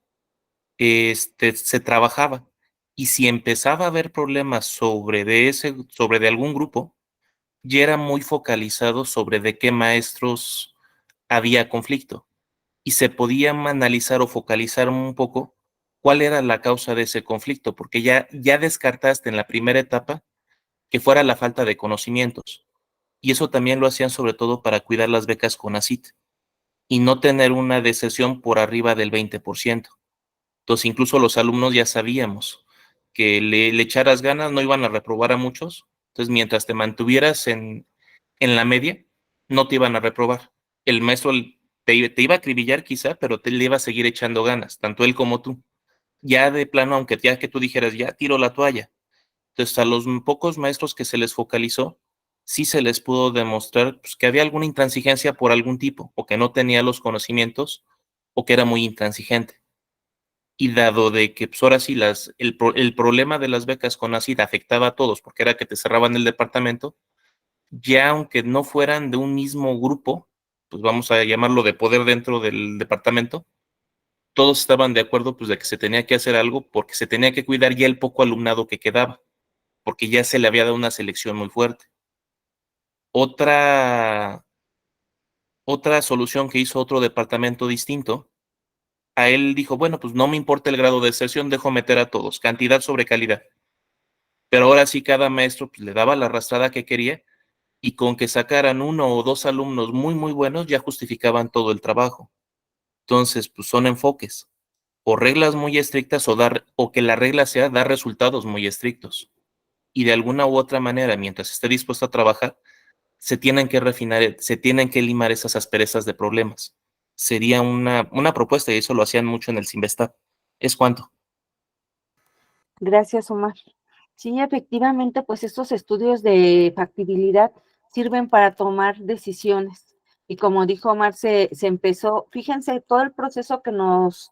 se trabajaba. Y si empezaba a haber problemas sobre de algún grupo, ya era muy focalizado sobre de qué maestros había conflicto. Y se podía analizar o focalizar un poco cuál era la causa de ese conflicto, porque ya descartaste en la primera etapa que fuera la falta de conocimientos. Y eso también lo hacían sobre todo para cuidar las becas CONACYT y no tener una deserción por arriba del 20%. Entonces, incluso los alumnos ya sabíamos que le echaras ganas, no iban a reprobar a muchos. Entonces, mientras te mantuvieras en la media, no te iban a reprobar. El maestro te iba a acribillar quizá, pero te le iba a seguir echando ganas, tanto él como tú. Ya de plano, aunque ya que tú dijeras, ya tiro la toalla. Entonces, a los pocos maestros que se les focalizó, sí se les pudo demostrar pues, que había alguna intransigencia por algún tipo, o que no tenía los conocimientos, o que era muy intransigente. Y dado de que pues ahora sí el problema de las becas CONACYT afectaba a todos, porque era que te cerraban el departamento, ya aunque no fueran de un mismo grupo, pues vamos a llamarlo de poder dentro del departamento, todos estaban de acuerdo pues de que se tenía que hacer algo porque se tenía que cuidar ya el poco alumnado que quedaba, porque ya se le había dado una selección muy fuerte. Otra solución que hizo otro departamento distinto, a él dijo, bueno, pues no me importa el grado de deserción, dejo meter a todos, cantidad sobre calidad. Pero ahora sí cada maestro pues, le daba la arrastrada que quería y con que sacaran 1 o 2 alumnos muy, muy buenos ya justificaban todo el trabajo. Entonces, pues son enfoques, o reglas muy estrictas o que la regla sea dar resultados muy estrictos. Y de alguna u otra manera, mientras esté dispuesto a trabajar, se tienen que refinar, se tienen que limar esas asperezas de problemas. Sería una propuesta y eso lo hacían mucho en el Sinvestab. ¿Es cuánto? Gracias, Omar. Sí, efectivamente, pues estos estudios de factibilidad sirven para tomar decisiones. Y como dijo Omar, se empezó, fíjense, todo el proceso nos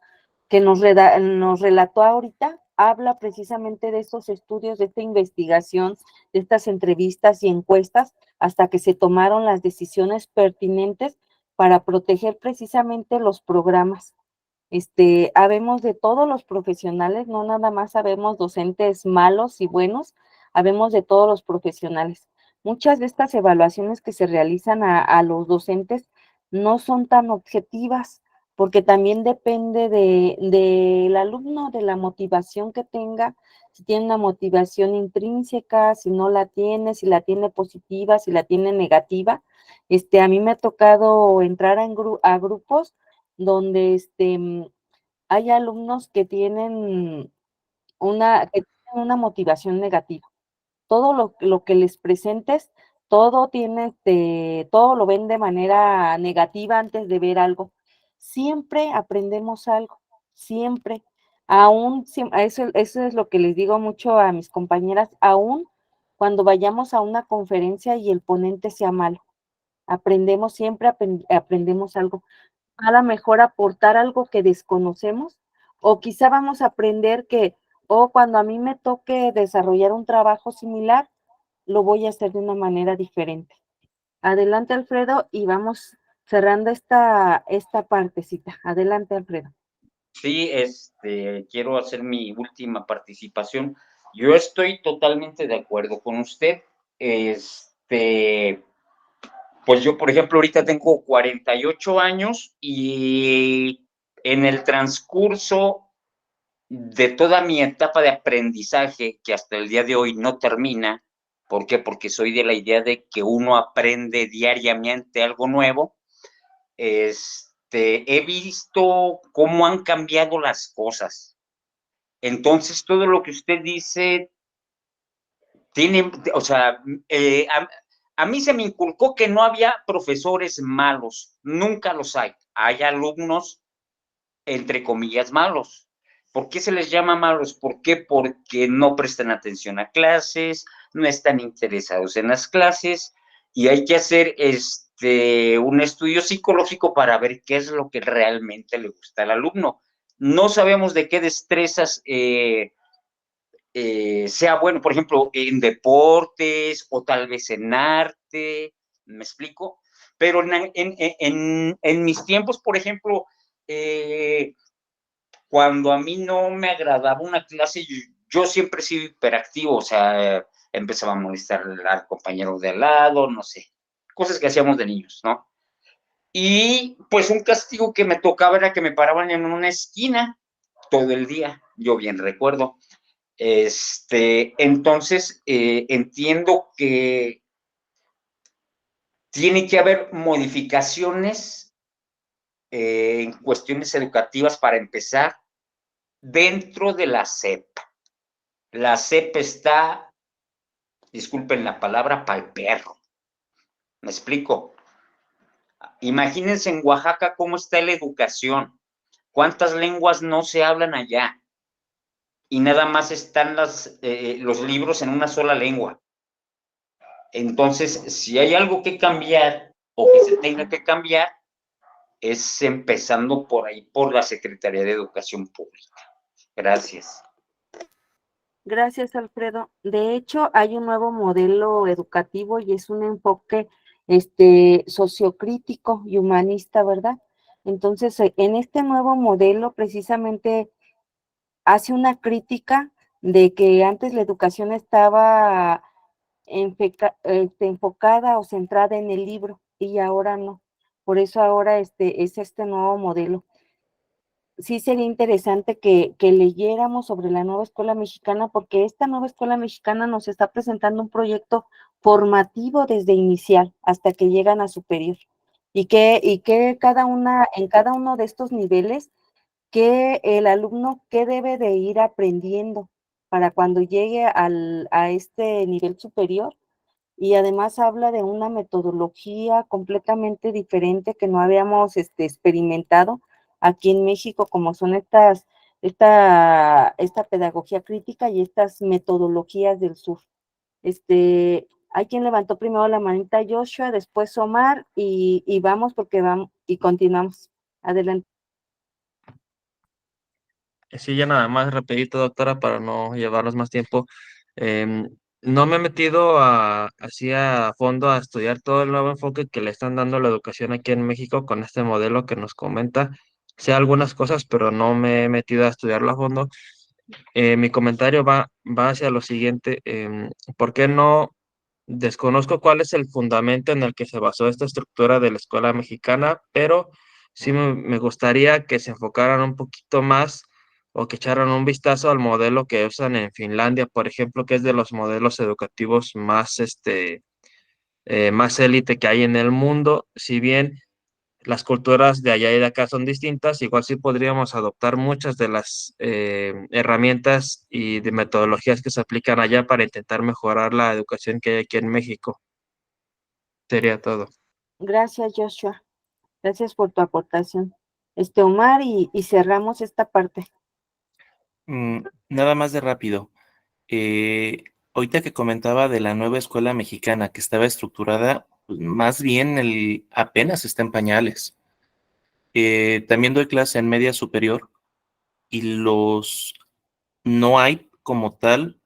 relató ahorita, habla precisamente de estos estudios, de esta investigación, de estas entrevistas y encuestas, hasta que se tomaron las decisiones pertinentes para proteger precisamente los programas. Habemos de todos los profesionales, no nada más sabemos docentes malos y buenos, habemos de todos los profesionales. Muchas de estas evaluaciones que se realizan a los docentes no son tan objetivas, porque también depende del alumno, de la motivación que tenga, si tiene una motivación intrínseca, si no la tiene, si la tiene positiva, si la tiene negativa. A mí me ha tocado entrar a grupos donde hay alumnos que tienen una motivación negativa. Todo lo que les presentes, todo lo ven de manera negativa antes de ver algo. Siempre aprendemos algo, siempre. Eso es lo que les digo mucho a mis compañeras, aún cuando vayamos a una conferencia y el ponente sea malo. Siempre aprendemos algo. A lo mejor aportar algo que desconocemos, o quizá vamos a aprender que, cuando a mí me toque desarrollar un trabajo similar, lo voy a hacer de una manera diferente. Adelante, Alfredo, y vamos cerrando esta partecita. Adelante, Alfredo. Sí, quiero hacer mi última participación. Yo estoy totalmente de acuerdo con usted. Pues yo, por ejemplo, ahorita tengo 48 años y en el transcurso de toda mi etapa de aprendizaje, que hasta el día de hoy no termina, ¿por qué? Porque soy de la idea de que uno aprende diariamente algo nuevo. He visto cómo han cambiado las cosas. Entonces, todo lo que usted dice tiene, o sea, a mí se me inculcó que no había profesores malos, nunca los hay. Hay alumnos, entre comillas, malos. ¿Por qué se les llama malos? ¿Por qué? Porque no prestan atención a clases, no están interesados en las clases y hay que hacer un estudio psicológico para ver qué es lo que realmente le gusta al alumno. No sabemos de qué destrezas sea bueno, por ejemplo, en deportes o tal vez en arte, ¿me explico? Pero en mis tiempos, por ejemplo, cuando a mí no me agradaba una clase, yo siempre he sido hiperactivo, o sea, empezaba a molestar al compañero de al lado, no sé, cosas que hacíamos de niños, ¿no? Y pues un castigo que me tocaba era que me paraban en una esquina todo el día, yo bien recuerdo. Entonces, entiendo que Tiene que haber modificaciones en cuestiones educativas para empezar dentro de la SEP. La SEP está, disculpen la palabra, pa'l perro. ¿Me explico? Imagínense en Oaxaca cómo está la educación. ¿Cuántas lenguas no se hablan allá? Y nada más están los libros en una sola lengua. Entonces, si hay algo que cambiar o que se tenga que cambiar, es empezando por ahí, por la Secretaría de Educación Pública. Gracias. Gracias, Alfredo. De hecho, hay un nuevo modelo educativo y es un enfoque sociocrítico y humanista, ¿verdad? Entonces, en este nuevo modelo precisamente hace una crítica de que antes la educación estaba enfocada o centrada en el libro y ahora no. Por eso ahora es este nuevo modelo. Sí sería interesante que leyéramos sobre la nueva escuela mexicana, porque esta nueva escuela mexicana nos está presentando un proyecto formativo desde inicial hasta que llegan a superior. Y que en cada uno de estos niveles, que el alumno qué debe de ir aprendiendo para cuando llegue a este nivel superior. Y además habla de una metodología completamente diferente que no habíamos experimentado aquí en México, como son esta pedagogía crítica y estas metodologías del sur. Hay quien levantó primero la manita, Joshua, después Omar, y vamos porque vamos y continuamos. Adelante. Sí, ya nada más rapidito, doctora, para no llevarnos más tiempo. Em, no me he metido así a fondo a estudiar todo el nuevo enfoque que le están dando a la educación aquí en México con este modelo que nos comenta. Sé algunas cosas, pero no me he metido a estudiarlo a fondo. Mi comentario va hacia lo siguiente. ¿Por qué no? Desconozco cuál es el fundamento en el que se basó esta estructura de la escuela mexicana, pero sí me gustaría que se enfocaran un poquito más o que echaran un vistazo al modelo que usan en Finlandia, por ejemplo, que es de los modelos educativos más élite que hay en el mundo. Si bien las culturas de allá y de acá son distintas, igual sí podríamos adoptar muchas de las herramientas y de metodologías que se aplican allá para intentar mejorar la educación que hay aquí en México. Sería todo. Gracias, Joshua. Gracias por tu aportación. Omar, y cerramos esta parte. Nada más de rápido. Ahorita que comentaba de la nueva escuela mexicana que estaba estructurada, pues, más bien apenas está en pañales. También doy clase en media superior y no hay como tal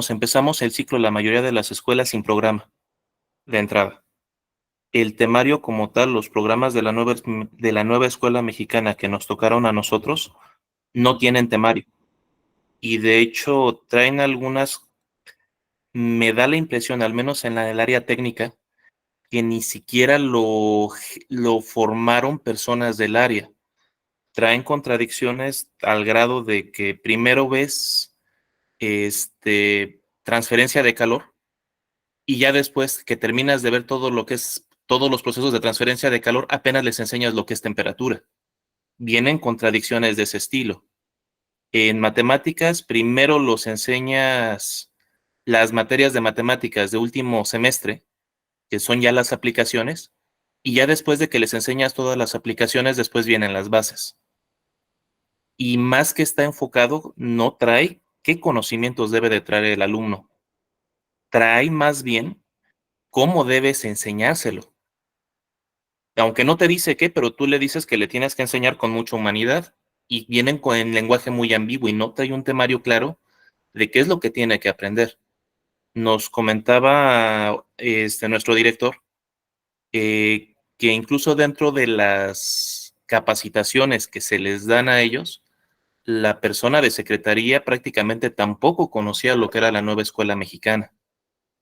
empezamos el ciclo la mayoría de las escuelas sin programa de entrada. El temario como tal, los programas de la nueva escuela mexicana que nos tocaron a nosotros, no tienen temario. Y de hecho traen me da la impresión, al menos en el área técnica, que ni siquiera lo formaron personas del área. Traen contradicciones al grado de que primero ves transferencia de calor y ya después que terminas de ver todo lo que es todos los procesos de transferencia de calor, apenas les enseñas lo que es temperatura. Vienen contradicciones de ese estilo. En matemáticas, primero los enseñas las materias de matemáticas de último semestre, que son ya las aplicaciones, y ya después de que les enseñas todas las aplicaciones, después vienen las bases. Y más que está enfocado, no trae qué conocimientos debe de traer el alumno. Trae más bien cómo debes enseñárselo. Aunque no te dice qué, pero tú le dices que le tienes que enseñar con mucha humanidad y vienen con el lenguaje muy ambiguo y no trae un temario claro de qué es lo que tiene que aprender. Nos comentaba nuestro director que incluso dentro de las capacitaciones que se les dan a ellos, la persona de secretaría prácticamente tampoco conocía lo que era la nueva escuela mexicana.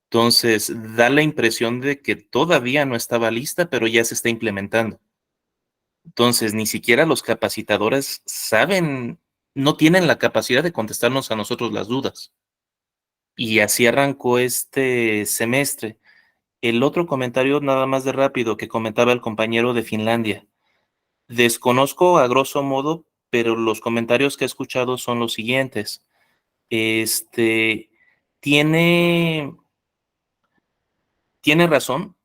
Entonces, da la impresión de que todavía no estaba lista, pero ya se está implementando. Entonces, ni siquiera los capacitadores saben, no tienen la capacidad de contestarnos a nosotros las dudas. Y así arrancó este semestre. El otro comentario, nada más de rápido, que comentaba el compañero de Finlandia. Desconozco a grosso modo, pero los comentarios que he escuchado son los siguientes. Tiene razón.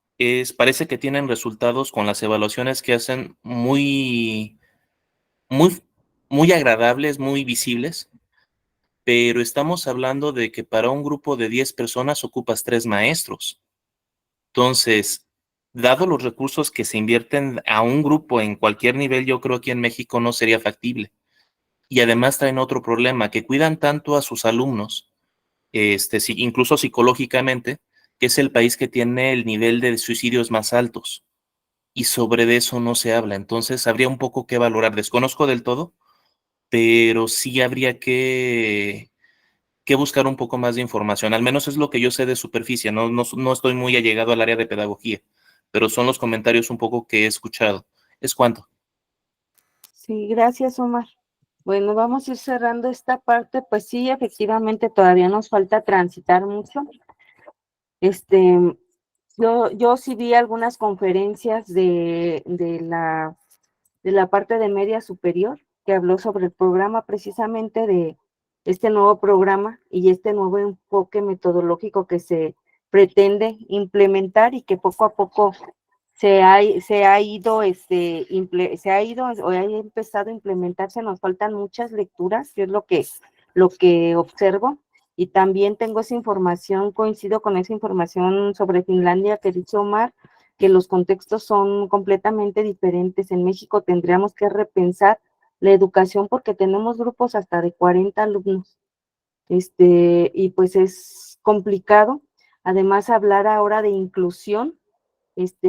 Parece que tienen resultados con las evaluaciones que hacen muy, muy agradables, muy visibles, pero estamos hablando de que para un grupo de 10 personas ocupas 3 maestros. Entonces, dado los recursos que se invierten a un grupo en cualquier nivel, yo creo que en México no sería factible. Y además traen otro problema, que cuidan tanto a sus alumnos, incluso psicológicamente, que es el país que tiene el nivel de suicidios más altos. Y sobre de eso no se habla. Entonces, habría un poco que valorar. Desconozco del todo, pero sí habría que buscar un poco más de información. Al menos es lo que yo sé de superficie. No estoy muy allegado al área de pedagogía, pero son los comentarios un poco que he escuchado. ¿Es cuánto? Sí, gracias, Omar. Bueno, vamos a ir cerrando esta parte. Pues sí, efectivamente, todavía nos falta transitar mucho. Yo sí vi algunas conferencias de la parte de media superior que habló sobre el programa, precisamente de este nuevo programa y este nuevo enfoque metodológico que se pretende implementar y que poco a poco se ha ido o ha empezado a implementarse. Nos faltan muchas lecturas, que es lo que observo. Y también tengo esa información, coincido con esa información sobre Finlandia que dice Omar, que los contextos son completamente diferentes. En México tendríamos que repensar la educación porque tenemos grupos hasta de 40 alumnos. Y pues es complicado. Además, hablar ahora de inclusión,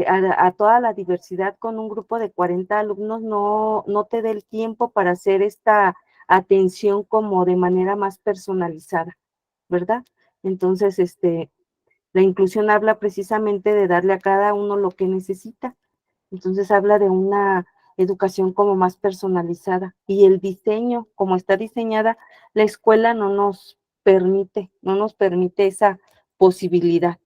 a toda la diversidad con un grupo de 40 alumnos no te dé el tiempo para hacer esta atención como de manera más personalizada, ¿verdad? Entonces, la inclusión habla precisamente de darle a cada uno lo que necesita. Entonces habla de una educación como más personalizada. Y el diseño, como está diseñada, la escuela no nos permite esa posibilidad.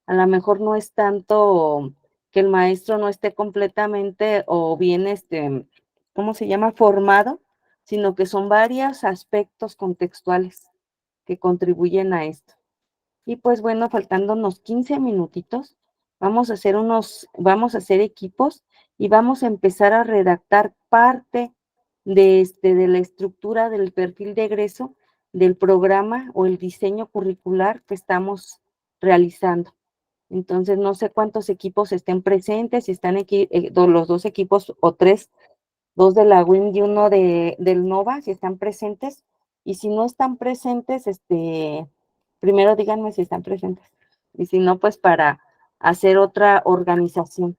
A lo mejor no es tanto que el maestro no esté completamente o bien, ¿cómo se llama? Formado, sino que son varios aspectos contextuales que contribuyen a esto. Y pues bueno, faltándonos 15 minutitos, vamos a hacer equipos y vamos a empezar a redactar parte de la estructura del perfil de egreso del programa o el diseño curricular que estamos realizando. Entonces, no sé cuántos equipos estén presentes, si están los dos equipos o tres, dos de la WIM y uno del NOVA, si están presentes. Y si no están presentes, primero díganme si están presentes. Y si no, pues para hacer otra organización.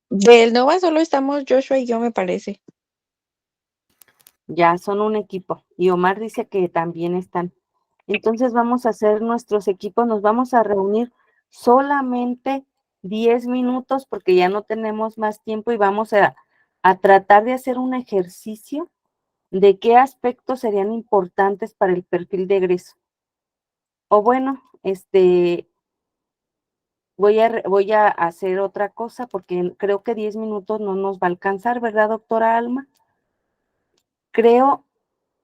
Del Nova solo estamos Joshua y yo, me parece. Ya son un equipo. Y Omar dice que también están. Entonces vamos a hacer nuestros equipos, nos vamos a reunir solamente 10 minutos porque ya no tenemos más tiempo y vamos a tratar de hacer un ejercicio de qué aspectos serían importantes para el perfil de egreso. O bueno, voy a hacer otra cosa porque creo que 10 minutos no nos va a alcanzar, ¿verdad, doctora Alma? Creo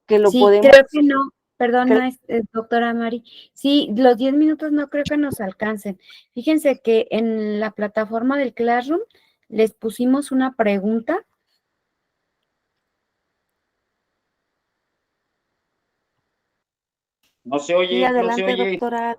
que lo Sí, podemos... creo que no, perdona, doctora Mari. Sí, los 10 minutos no creo que nos alcancen. Fíjense que en la plataforma del Classroom les pusimos una pregunta. No se oye, Sí, adelante, doctora.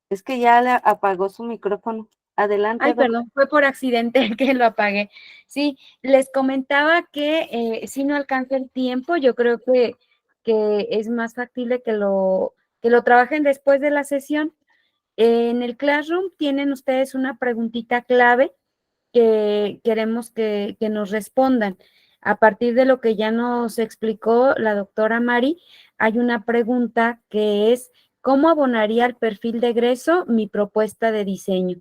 Es que ya le apagó su micrófono. Adelante. Ay, perdón, fue por accidente que lo apagué. Sí, les comentaba que si no alcanza el tiempo, yo creo que es más factible que lo trabajen después de la sesión. En el Classroom tienen ustedes una preguntita clave que queremos que nos respondan. A partir de lo que ya nos explicó la doctora Mari, hay una pregunta que es, ¿cómo abonaría al perfil de egreso mi propuesta de diseño?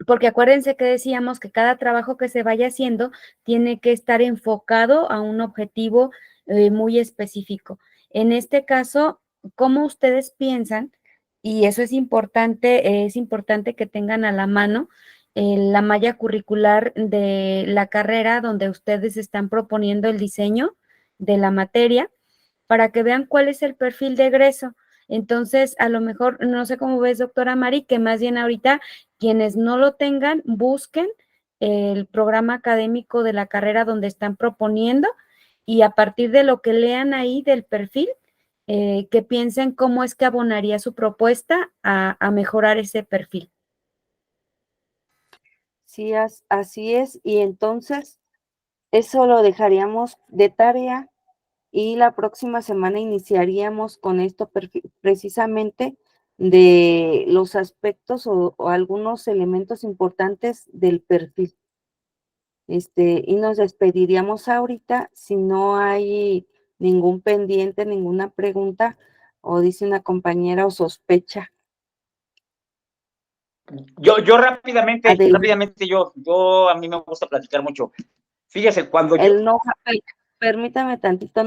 porque acuérdense que decíamos que cada trabajo que se vaya haciendo tiene que estar enfocado a un objetivo muy específico. En este caso, ¿cómo ustedes piensan? Y eso es importante que tengan a la mano la malla curricular de la carrera donde ustedes están proponiendo el diseño de la materia para que vean cuál es el perfil de egreso. Entonces, a lo mejor, no sé cómo ves, doctora Mari, que más bien ahorita quienes no lo tengan, busquen el programa académico de la carrera donde están proponiendo y a partir de lo que lean ahí del perfil, que piensen cómo es que abonaría su propuesta a mejorar ese perfil. Sí, así es. Y entonces, eso lo dejaríamos de tarea y la próxima semana iniciaríamos con esto precisamente de los aspectos o algunos elementos importantes del perfil. Y nos despediríamos ahorita si no hay ningún pendiente, ninguna pregunta, o dice una compañera o sospecha. Yo rápidamente, Adelante. yo a mí me gusta platicar mucho. Fíjese, cuando yo... Él no, permítame tantito,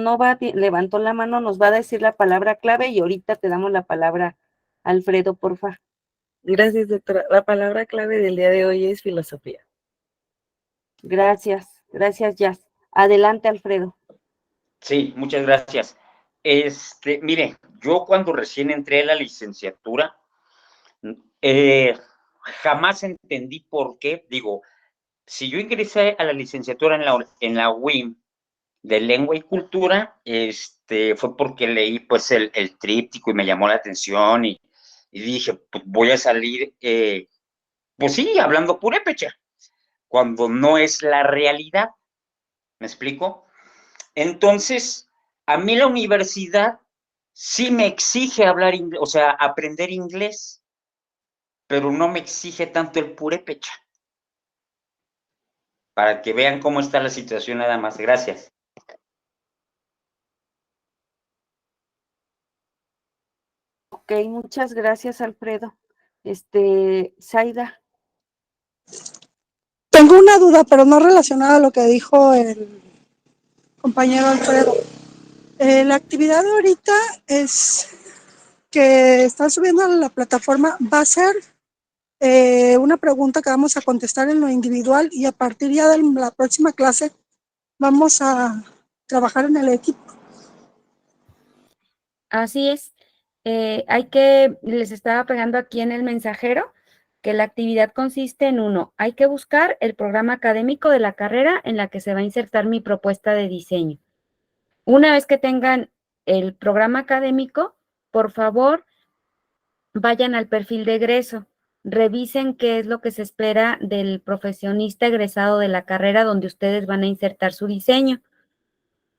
levantó la mano, nos va a decir la palabra clave y ahorita te damos la palabra, Alfredo, porfa. Gracias, doctora. La palabra clave del día de hoy es filosofía. Gracias, Jazz. Adelante, Alfredo. Sí, muchas gracias. Mire, yo cuando recién entré a la licenciatura, jamás entendí por qué, digo, si yo ingresé a la licenciatura en la UIM de Lengua y Cultura, fue porque leí pues el tríptico y me llamó la atención y dije, pues voy a salir, pues sí, hablando purépecha, cuando no es la realidad, ¿me explico? Entonces, a mí la universidad sí me exige hablar inglés, o sea, aprender inglés, pero no me exige tanto el purépecha. Para que vean cómo está la situación nada más. Gracias. Ok, muchas gracias, Alfredo. Zaida. Tengo una duda, pero no relacionada a lo que dijo el compañero Alfredo. La actividad de ahorita es que están subiendo a la plataforma, va a ser una pregunta que vamos a contestar en lo individual y a partir ya de la próxima clase vamos a trabajar en el equipo. Así es. Les estaba pegando aquí en el mensajero que la actividad consiste en hay que buscar el programa académico de la carrera en la que se va a insertar mi propuesta de diseño. Una vez que tengan el programa académico, por favor, vayan al perfil de egreso, revisen qué es lo que se espera del profesionista egresado de la carrera donde ustedes van a insertar su diseño.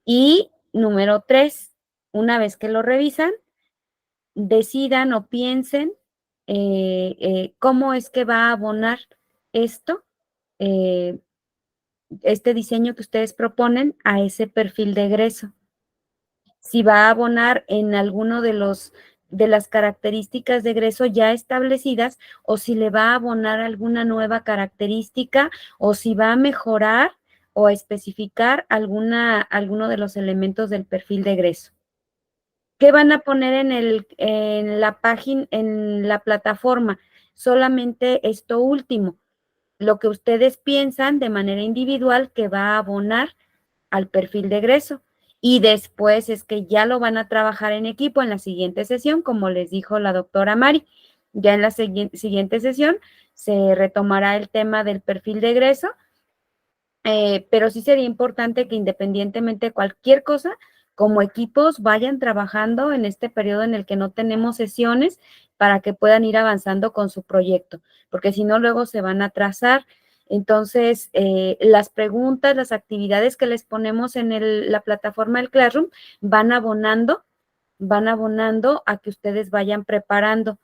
Y número 3, una vez que lo revisan, decidan o piensen cómo es que va a abonar esto, este diseño que ustedes proponen a ese perfil de egreso. Si va a abonar en alguno de las características de egreso ya establecidas o si le va a abonar alguna nueva característica o si va a mejorar o a especificar alguno de los elementos del perfil de egreso. ¿Qué van a poner en la página, en la plataforma? Solamente esto último, lo que ustedes piensan de manera individual que va a abonar al perfil de egreso. Y después es que ya lo van a trabajar en equipo en la siguiente sesión, como les dijo la doctora Mari. Ya en la siguiente sesión se retomará el tema del perfil de egreso, pero sí sería importante que independientemente de cualquier cosa, como equipos vayan trabajando en este periodo en el que no tenemos sesiones para que puedan ir avanzando con su proyecto, porque si no luego se van a atrasar. Entonces, las preguntas, las actividades que les ponemos en la plataforma del Classroom van abonando a que ustedes vayan preparando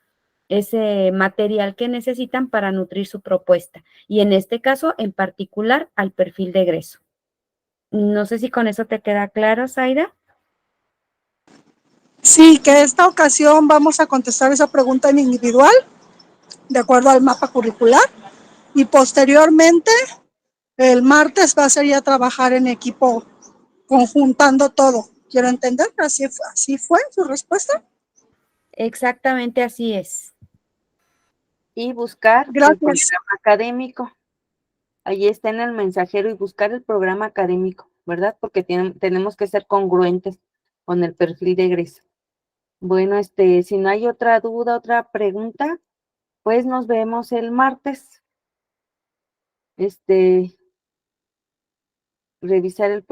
ese material que necesitan para nutrir su propuesta. Y en este caso, en particular, al perfil de egreso. No sé si con eso te queda claro, Zaida. Sí, que esta ocasión vamos a contestar esa pregunta en individual, de acuerdo al mapa curricular, y posteriormente el martes va a ser ya trabajar en equipo, conjuntando todo. Quiero entender, así fue su respuesta. Exactamente así es. Y buscar el Gracias. programa académico. Ahí está en el mensajero y buscar el programa académico, ¿verdad? Porque tenemos que ser congruentes con el perfil de egreso. Bueno, si no hay otra duda, otra pregunta, pues nos vemos el martes. Revisar el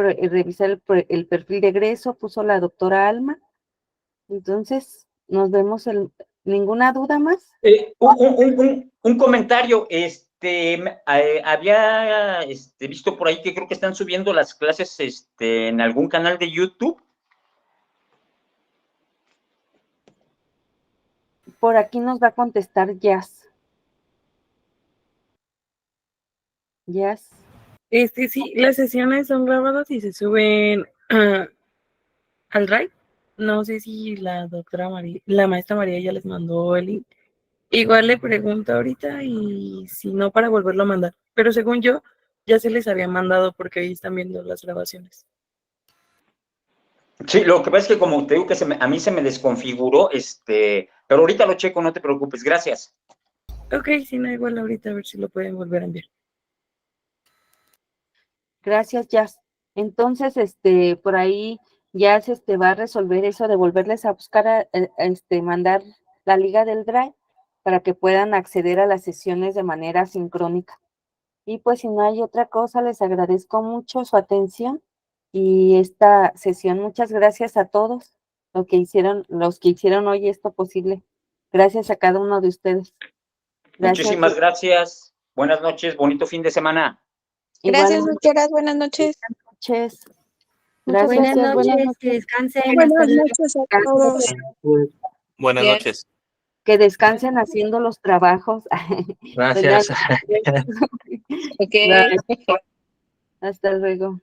perfil de egreso, puso la doctora Alma. Entonces, nos vemos ¿ninguna duda más? Un comentario, había visto por ahí que creo que están subiendo las clases en algún canal de YouTube. Por aquí nos va a contestar Jazz. Jazz. Sí, las sesiones son grabadas y se suben al Drive. No sé si la maestra María ya les mandó el link. Igual le pregunto ahorita y si no, para volverlo a mandar. Pero según yo, ya se les había mandado porque ahí están viendo las grabaciones. Sí, lo que pasa es que como te digo que a mí se me desconfiguró, pero ahorita lo checo, no te preocupes, gracias. Ok, si no, igual ahorita a ver si lo pueden volver a enviar. Gracias, Jazz. Entonces, por ahí Jazz va a resolver eso de volverles a buscar, mandar la liga del Drive para que puedan acceder a las sesiones de manera sincrónica. Y pues si no hay otra cosa, les agradezco mucho su atención y esta sesión. Muchas gracias a todos los que hicieron hoy esto posible. Gracias a cada uno de ustedes. Gracias. Muchísimas gracias. Buenas noches, bonito fin de semana. Gracias, doctoras. Buenas noches. Buenas noches. Buenas Gracias. noches, que descansen. Buenas Hasta luego. noches a todos. Buenas Bien. noches. Que descansen haciendo los trabajos. Gracias. Buenas noches. Ok. Bye. Hasta luego.